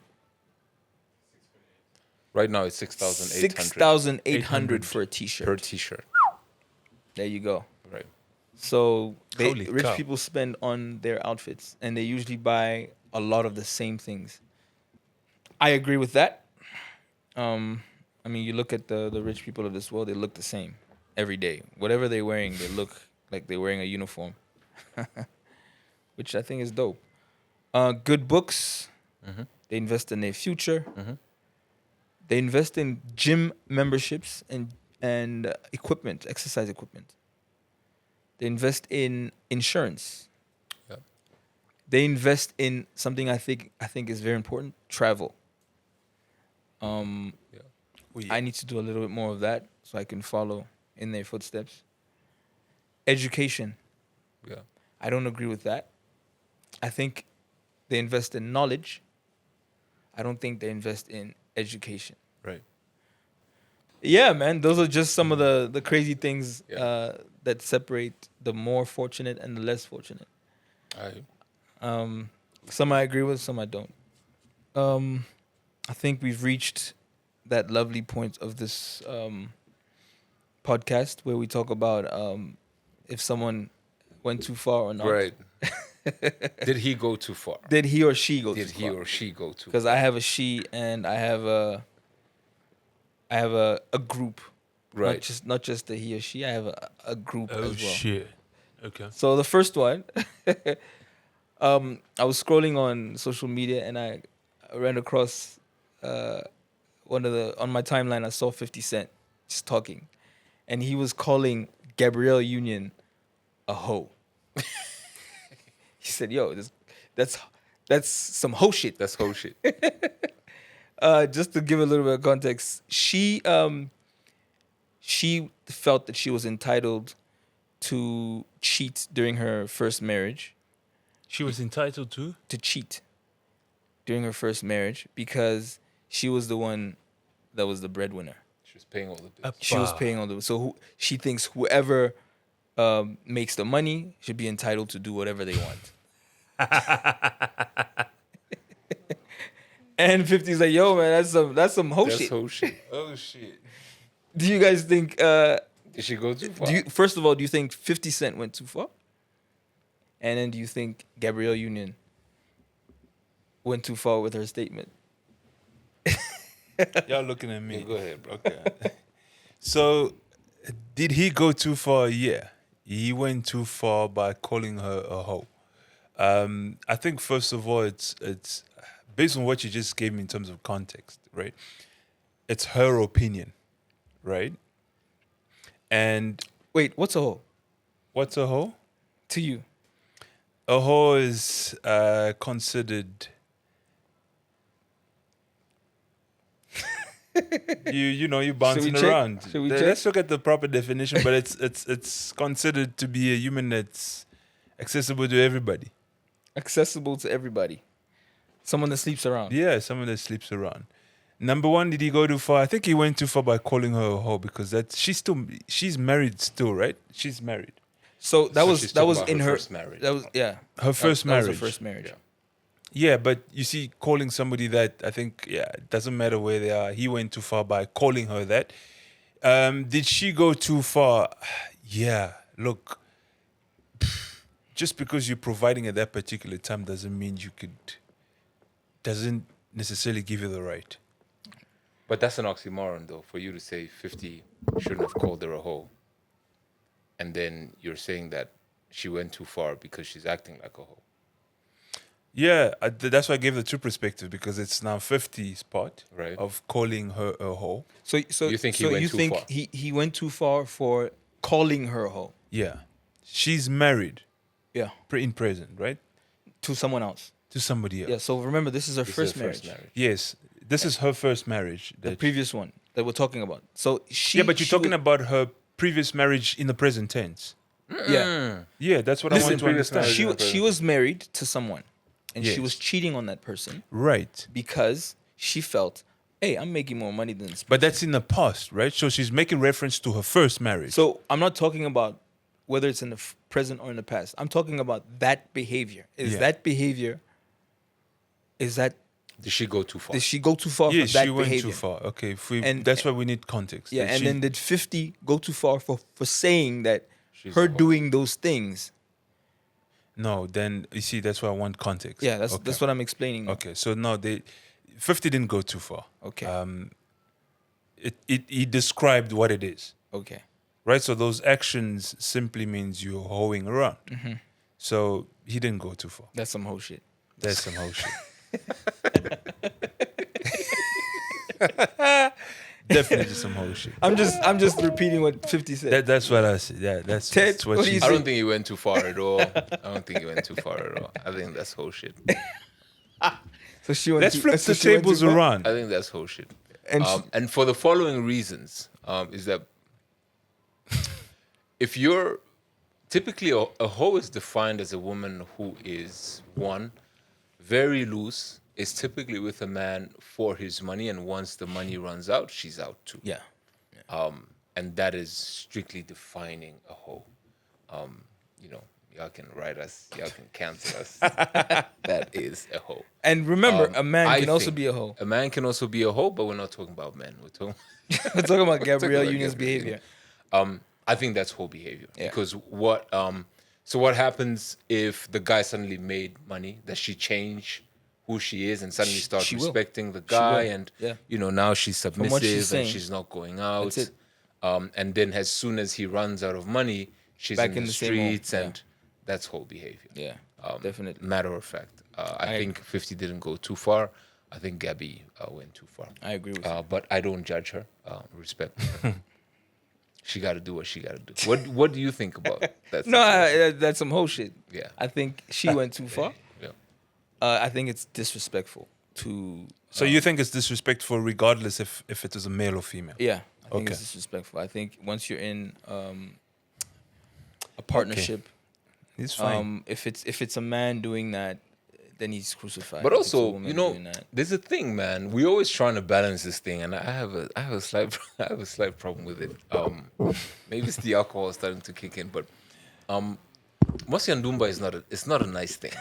Speaker 2: Right now it's 6,800
Speaker 1: 6,800 for a
Speaker 2: per
Speaker 1: T-shirt.
Speaker 2: T-shirt.
Speaker 1: There you go.
Speaker 2: Right.
Speaker 1: So
Speaker 3: Holy
Speaker 1: rich
Speaker 3: cow.
Speaker 1: people spend on their outfits, and they usually buy a lot of the same things. I agree with that. I mean, you look at the rich people of this world; they look the same every day. Whatever they're wearing, they look like they're wearing a uniform, which I think is dope. Good books. They invest in their future. They invest in gym memberships and equipment, exercise equipment. They invest in insurance.
Speaker 2: Yeah.
Speaker 1: They invest in something I think is very important: travel. I need to do a little bit more of that so I can follow in their footsteps. Education.
Speaker 2: Yeah.
Speaker 1: I don't agree with that. I think they invest in knowledge. I don't think they invest in education.
Speaker 2: Right.
Speaker 1: Yeah, man. Those are just some of the crazy things
Speaker 2: Yeah.
Speaker 1: that separate the more fortunate and the less fortunate. Some I agree with, some I don't. I think we've reached that lovely point of this podcast where we talk about if someone went too far or not.
Speaker 2: Right. Did he go too far?
Speaker 1: Did he or she go
Speaker 2: Did
Speaker 1: too
Speaker 2: he
Speaker 1: far?
Speaker 2: or she go too
Speaker 1: Because
Speaker 2: far?
Speaker 1: I have a she and I have a group.
Speaker 2: Right.
Speaker 1: Not just the he or she. I have a group
Speaker 3: Oh,
Speaker 1: as well.
Speaker 3: shit. Okay.
Speaker 1: So the first one, I was scrolling on social media and I ran across on my timeline. I saw 50 Cent just talking, and he was calling Gabrielle Union a hoe. He said, "Yo, that's some hoe shit."
Speaker 2: That's whole shit.
Speaker 1: Just to give a little bit of context, she felt that she was entitled to cheat during her first marriage,
Speaker 3: She was entitled to?
Speaker 1: during her first marriage because she was the one that was the breadwinner.
Speaker 2: She was paying all the bills.
Speaker 1: She was paying all the she thinks whoever makes the money should be entitled to do whatever they want. And 50's like, yo, man, that's some hoe
Speaker 2: That's
Speaker 1: shit.
Speaker 2: whole shit.
Speaker 3: Oh, shit.
Speaker 1: Do you guys think?
Speaker 2: Did she go too far?
Speaker 1: First of all, do you think 50 Cent went too far? And then do you think Gabrielle Union went too far with her statement?
Speaker 3: Y'all looking at me.
Speaker 2: Yeah, go ahead, bro.
Speaker 3: Okay. So, did he go too far? Yeah. He went too far by calling her a hoe. I think, first of all, it's based on what you just gave me in terms of context, right? It's her opinion, right? And
Speaker 1: Wait, what's a hoe
Speaker 3: what's a hoe?
Speaker 1: to you?
Speaker 3: A hoe is considered. You bouncing
Speaker 1: check?
Speaker 3: around.
Speaker 1: Should we check?
Speaker 3: Let's look at the proper definition, but it's considered to be a human that's accessible to everybody.
Speaker 1: Accessible to everybody. Someone that sleeps around.
Speaker 3: Yeah, someone that sleeps around. Number one, did he go too far? I think he went too far by calling her a hoe because she's married still, right? She's married.
Speaker 1: So that
Speaker 2: So
Speaker 1: was
Speaker 2: she's
Speaker 1: that
Speaker 2: talking
Speaker 1: was
Speaker 2: about
Speaker 1: in
Speaker 2: her
Speaker 1: her
Speaker 2: first marriage.
Speaker 1: That was
Speaker 3: Her first
Speaker 1: that
Speaker 3: marriage.
Speaker 1: was her first marriage.
Speaker 2: Yeah.
Speaker 3: Yeah, but you see, calling somebody that, I think, it doesn't matter where they are. He went too far by calling her that. Did she go too far? Yeah, look, just because you're providing at that particular time doesn't mean doesn't necessarily give you the right.
Speaker 2: But that's an oxymoron, though, for you to say 50 shouldn't have called her a hoe. And then you're saying that she went too far because she's acting like a hoe.
Speaker 3: Yeah, that's why I gave the two perspective because it's now 50's part
Speaker 2: Right.
Speaker 3: of calling her a hoe.
Speaker 1: So
Speaker 2: You think he
Speaker 1: so
Speaker 2: went
Speaker 1: you
Speaker 2: too
Speaker 1: think
Speaker 2: far?
Speaker 1: he went too far for calling her a hoe?
Speaker 3: Yeah, she's married
Speaker 1: Yeah,
Speaker 3: in present, right,
Speaker 1: to someone else.
Speaker 3: to somebody else.
Speaker 1: Yeah. So remember, this is her
Speaker 2: This
Speaker 1: first
Speaker 2: is her
Speaker 1: marriage.
Speaker 2: first marriage.
Speaker 3: Yes, this is her first marriage.
Speaker 1: The
Speaker 3: that-
Speaker 1: previous one that we're talking about. So she.
Speaker 3: yeah, but you're
Speaker 1: she
Speaker 3: talking
Speaker 1: wa-
Speaker 3: about her previous marriage in the present tense.
Speaker 1: Yeah.
Speaker 3: Yeah, that's what I
Speaker 1: Listen,
Speaker 3: want to
Speaker 2: previous
Speaker 3: understand.
Speaker 2: marriage-
Speaker 1: She was married to someone, and she
Speaker 3: Yes.
Speaker 1: was cheating on that person
Speaker 3: Right.
Speaker 1: because she felt, hey, I'm making more money than this.
Speaker 3: But that's in the past, right? So she's making reference to her first marriage.
Speaker 1: So I'm not talking about whether it's in the present or in the past. I'm talking about that behavior.
Speaker 3: Yeah.
Speaker 1: That behavior?
Speaker 2: Did she go too far?
Speaker 1: Did she go too far
Speaker 3: yeah,
Speaker 1: for that
Speaker 3: she went
Speaker 1: behavior?
Speaker 3: too far. Okay,
Speaker 1: And-
Speaker 3: that's why we need context.
Speaker 1: Yeah,
Speaker 3: That
Speaker 1: and
Speaker 3: she-
Speaker 1: then did 50 go too far for saying that
Speaker 2: She's
Speaker 1: her
Speaker 2: a hoe.
Speaker 1: doing those things?
Speaker 3: no, then you see, that's why I want context.
Speaker 1: Yeah, that's
Speaker 3: Okay.
Speaker 1: what I'm explaining. Now.
Speaker 3: Okay, so no, 50 didn't go too far.
Speaker 1: Okay.
Speaker 3: He described what it is,
Speaker 1: Okay.
Speaker 3: right? So those actions simply means you're hoeing around.
Speaker 1: Mm-hmm.
Speaker 3: So he didn't go too far.
Speaker 1: That's some whole shit.
Speaker 3: That's some whole shit. Definitely some whole shit.
Speaker 1: I'm just repeating what 50 said.
Speaker 3: That's what I said. Yeah, that's,
Speaker 1: Ted,
Speaker 3: that's what
Speaker 1: what do
Speaker 3: she
Speaker 1: you
Speaker 2: I
Speaker 3: said.
Speaker 2: don't think he went too far at all. I don't think he went too far at all. I think that's whole shit.
Speaker 1: So she went
Speaker 3: Let's
Speaker 1: too-
Speaker 3: flip
Speaker 1: so
Speaker 3: the
Speaker 1: she went too
Speaker 3: tables
Speaker 1: far?
Speaker 3: around.
Speaker 2: I think that's whole shit.
Speaker 1: And
Speaker 2: And for the following reasons, is that if you're typically a hoe is defined as a woman who is one, very loose, is typically with a man for his money, and once the money runs out, she's out too.
Speaker 1: yeah.
Speaker 2: And that is strictly defining a hoe. You know, y'all can write us, y'all can cancel us. That is a hoe.
Speaker 1: And remember, a man
Speaker 2: I
Speaker 1: can also
Speaker 2: think
Speaker 1: be a hoe.
Speaker 2: A man can also be a hoe, but we're not talking about men. We're talking.
Speaker 1: We're talking about Gabrielle
Speaker 2: about
Speaker 1: Union's
Speaker 2: Gabrielle
Speaker 1: behavior.
Speaker 2: I think that's whole behavior.
Speaker 1: Yeah.
Speaker 2: Because what so what happens if the guy suddenly made money? Does she change who she is and suddenly start
Speaker 1: she will.
Speaker 2: respecting the guy?
Speaker 1: will.
Speaker 2: And
Speaker 1: Yeah.
Speaker 2: you know, now she's
Speaker 1: what
Speaker 2: submissive
Speaker 1: she's saying,
Speaker 2: and she's not going out.
Speaker 1: that's it.
Speaker 2: And then as soon as he runs out of money, she's
Speaker 1: Back
Speaker 2: in
Speaker 1: in
Speaker 2: the
Speaker 1: the same hole.
Speaker 2: streets,
Speaker 1: Yeah.
Speaker 2: and that's whole behavior.
Speaker 1: Yeah, definitely.
Speaker 2: Matter of fact, I think 50 didn't go too far. I think Gabby went too far.
Speaker 1: I agree with you.
Speaker 2: But I don't judge her. Respect her. She got to do what she got to do. What do you think about that?
Speaker 1: No,
Speaker 2: situation?
Speaker 1: that's some whole shit.
Speaker 2: Yeah.
Speaker 1: I think she went too far.
Speaker 2: Yeah.
Speaker 1: I think it's disrespectful to.
Speaker 3: So you think it's disrespectful regardless if it is a male or female?
Speaker 1: Yeah, I think
Speaker 3: Okay.
Speaker 1: it's disrespectful. I think once you're in a partnership,
Speaker 3: It's fine.
Speaker 1: if it's a man doing that, then he's crucified.
Speaker 2: But
Speaker 1: If it's a
Speaker 2: also,
Speaker 1: woman
Speaker 2: you know,
Speaker 1: doing that-
Speaker 2: there's a thing, man. We're always trying to balance this thing, and I have a slight problem with it. Maybe it's the alcohol starting to kick in, but Mosi and Dumba is not a nice thing.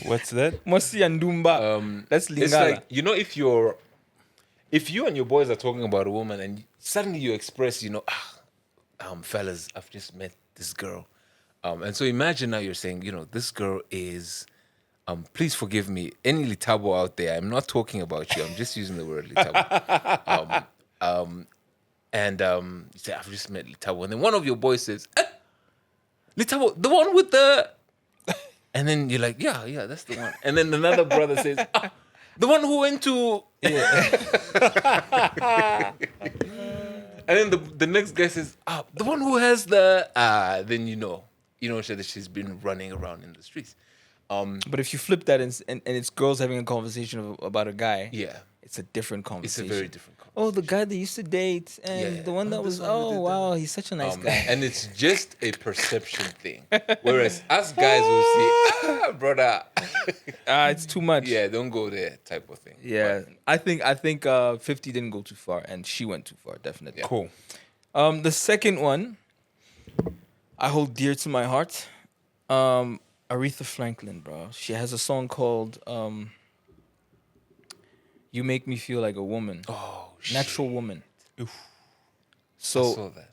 Speaker 3: What's that?
Speaker 1: Mosi and Dumba. That's
Speaker 2: It's
Speaker 1: Lingala.
Speaker 2: like, you know, if you and your boys are talking about a woman and suddenly you express, you know, fellas, I've just met this girl. And so imagine now you're saying, you know, this girl is, please forgive me, any Litabo out there, I'm not talking about you, I'm just using the word Litabo. And you say, I've just met Litabo. And then one of your boys says, Litabo, the one with the... And then you're like, yeah, that's the one. And then another brother says, the one who went to... And then the next guy says, the one who has the... then you know that she's been running around in the streets.
Speaker 1: But if you flip that and it's girls having a conversation about a guy,
Speaker 2: Yeah.
Speaker 1: it's a different
Speaker 2: It's a
Speaker 1: conversation.
Speaker 2: very different conversation.
Speaker 1: Oh, the guy that used to date, and
Speaker 2: Yeah.
Speaker 1: the one that
Speaker 2: Oh,
Speaker 1: was.
Speaker 2: this one who
Speaker 1: Oh,
Speaker 2: did
Speaker 1: wow, he's such a nice guy.
Speaker 2: And it's just a perception thing. Whereas us guys will see, brother,
Speaker 1: It's too much.
Speaker 2: yeah, don't go there type of thing.
Speaker 1: Yeah,
Speaker 2: But
Speaker 1: I think 50 didn't go too far, and she went too far, definitely.
Speaker 3: Cool.
Speaker 1: The second one, I hold dear to my heart. Aretha Franklin, bro. She has a song called "You Make Me Feel Like a Woman."
Speaker 2: oh,
Speaker 1: Natural woman.
Speaker 3: Oof.
Speaker 2: I
Speaker 1: So
Speaker 2: saw that.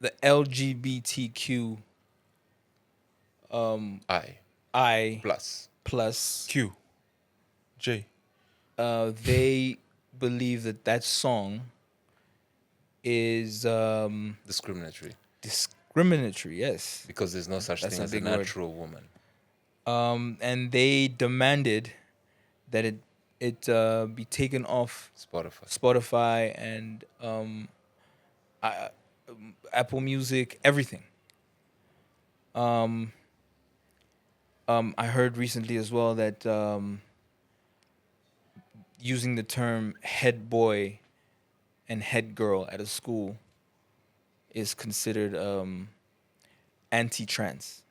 Speaker 1: the LGBTQ I
Speaker 2: Plus.
Speaker 1: plus
Speaker 3: Q. J.
Speaker 1: they believe that song is
Speaker 2: Discriminatory.
Speaker 1: discriminatory. Yes.
Speaker 2: Because there's no such
Speaker 1: That's
Speaker 2: thing
Speaker 1: a
Speaker 2: as a
Speaker 1: big word.
Speaker 2: natural woman.
Speaker 1: And they demanded that it be taken off Spotify and Apple Music, everything. I heard recently as well that using the term head boy and head girl at a school is considered anti-trans.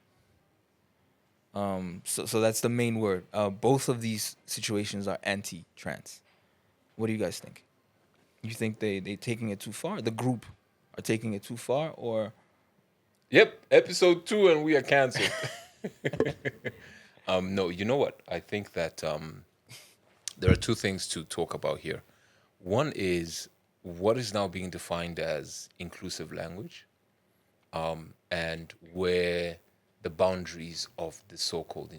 Speaker 1: So that's the main word. Both of these situations are anti-trans. What do you guys think? You think they taking it too far? The group are taking it too far, or?
Speaker 2: Yep, episode 2 and we are canceled. No, you know what? I think that there are two things to talk about here. One is what is now being defined as inclusive language, and where the boundaries of the so-called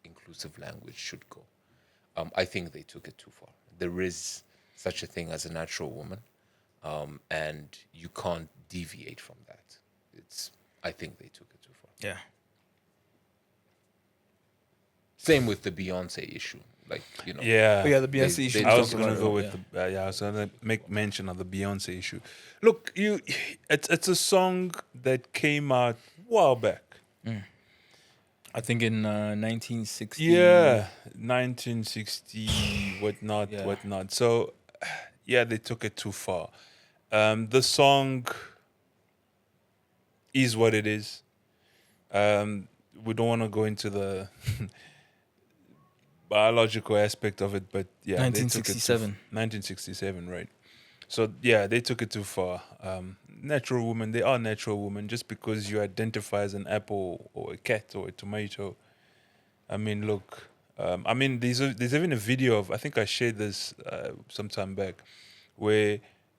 Speaker 2: inclusive language should go. I think they took it too far. There is such a thing as a natural woman, and you can't deviate from that. I think they took it too far.
Speaker 1: Yeah.
Speaker 2: Same with the Beyonce issue. Like, you know.
Speaker 3: Yeah.
Speaker 1: Oh, yeah, the Beyonce issue.
Speaker 3: I was
Speaker 1: talked
Speaker 3: gonna
Speaker 1: about
Speaker 3: go
Speaker 1: it,
Speaker 3: with I was gonna make mention of the Beyonce issue. Look, it's a song that came out a while back.
Speaker 1: I think in 1960.
Speaker 3: Yeah, 1960, whatnot,
Speaker 1: Yeah.
Speaker 3: whatnot. So, yeah, they took it too far. The song is what it is. We don't want to go into the biological aspect of it, but yeah, they took it
Speaker 1: 1967.
Speaker 3: 1967, right? So yeah, they took it too far. Natural women, they are natural women. Just because you identify as an apple or a cat or a tomato, I mean, look. I mean, there's even a video of, I think I shared this some time back, where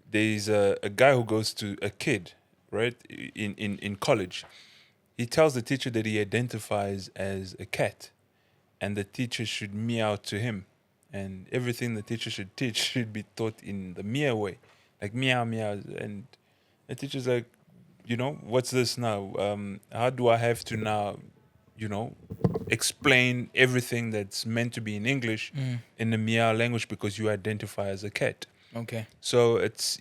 Speaker 3: there's a guy who goes to a kid, right, in college. He tells the teacher that he identifies as a cat, and the teacher should meow to him, and everything the teacher should teach should be taught in the meow way, like meow meow. And the teacher's like, what's this now? How do I have to now, explain everything that's meant to be in English in the meow language because you identify as a cat?
Speaker 1: Okay.
Speaker 3: So it's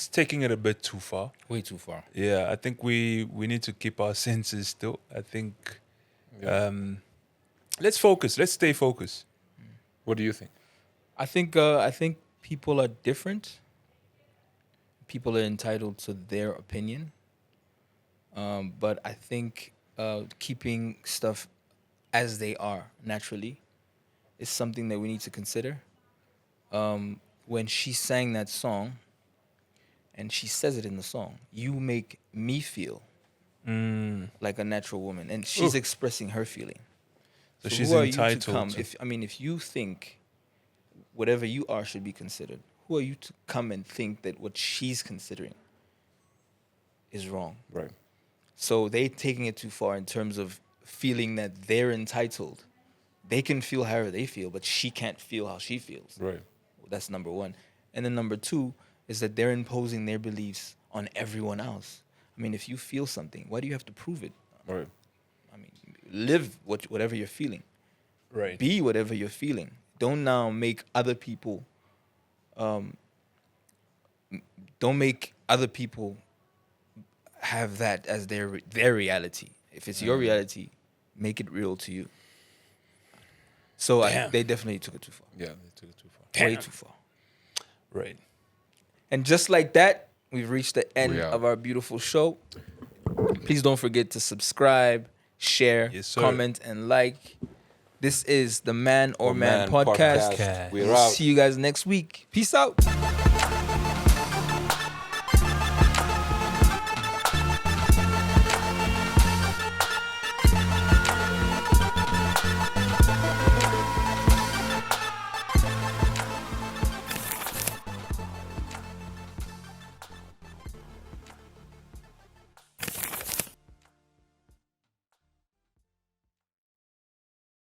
Speaker 3: taking it a bit too far.
Speaker 1: Way too far.
Speaker 3: Yeah, I think we need to keep our senses still. I think let's focus. Let's stay focused.
Speaker 2: What do you think?
Speaker 1: I think people are different. People are entitled to their opinion. But I think keeping stuff as they are naturally is something that we need to consider. When she sang that song, and she says it in the song, you make me feel like a natural woman, and she's expressing her feeling.
Speaker 3: So she's
Speaker 1: who are
Speaker 3: entitled
Speaker 1: you to come?
Speaker 3: to.
Speaker 1: If you think whatever you are should be considered, who are you to come and think that what she's considering is wrong?
Speaker 2: Right.
Speaker 1: So they taking it too far in terms of feeling that they're entitled. They can feel however they feel, but she can't feel how she feels.
Speaker 2: Right.
Speaker 1: That's number one. And then number two is that they're imposing their beliefs on everyone else. I mean, if you feel something, why do you have to prove it?
Speaker 2: Right.
Speaker 1: I mean, live whatever you're feeling.
Speaker 3: Right.
Speaker 1: Be whatever you're feeling. Don't now make other people. Don't make other people have that as their reality. If it's your reality, make it real to you. So they definitely took it too far.
Speaker 2: Yeah, they took it too far.
Speaker 1: Way too far.
Speaker 3: Right.
Speaker 1: And just like that, we've reached the end
Speaker 2: We are.
Speaker 1: of our beautiful show. Please don't forget to subscribe, share,
Speaker 3: Yes, sir.
Speaker 1: comment, and like. This is the Man or Man podcast.
Speaker 2: We're out.
Speaker 1: See you guys next week. Peace out.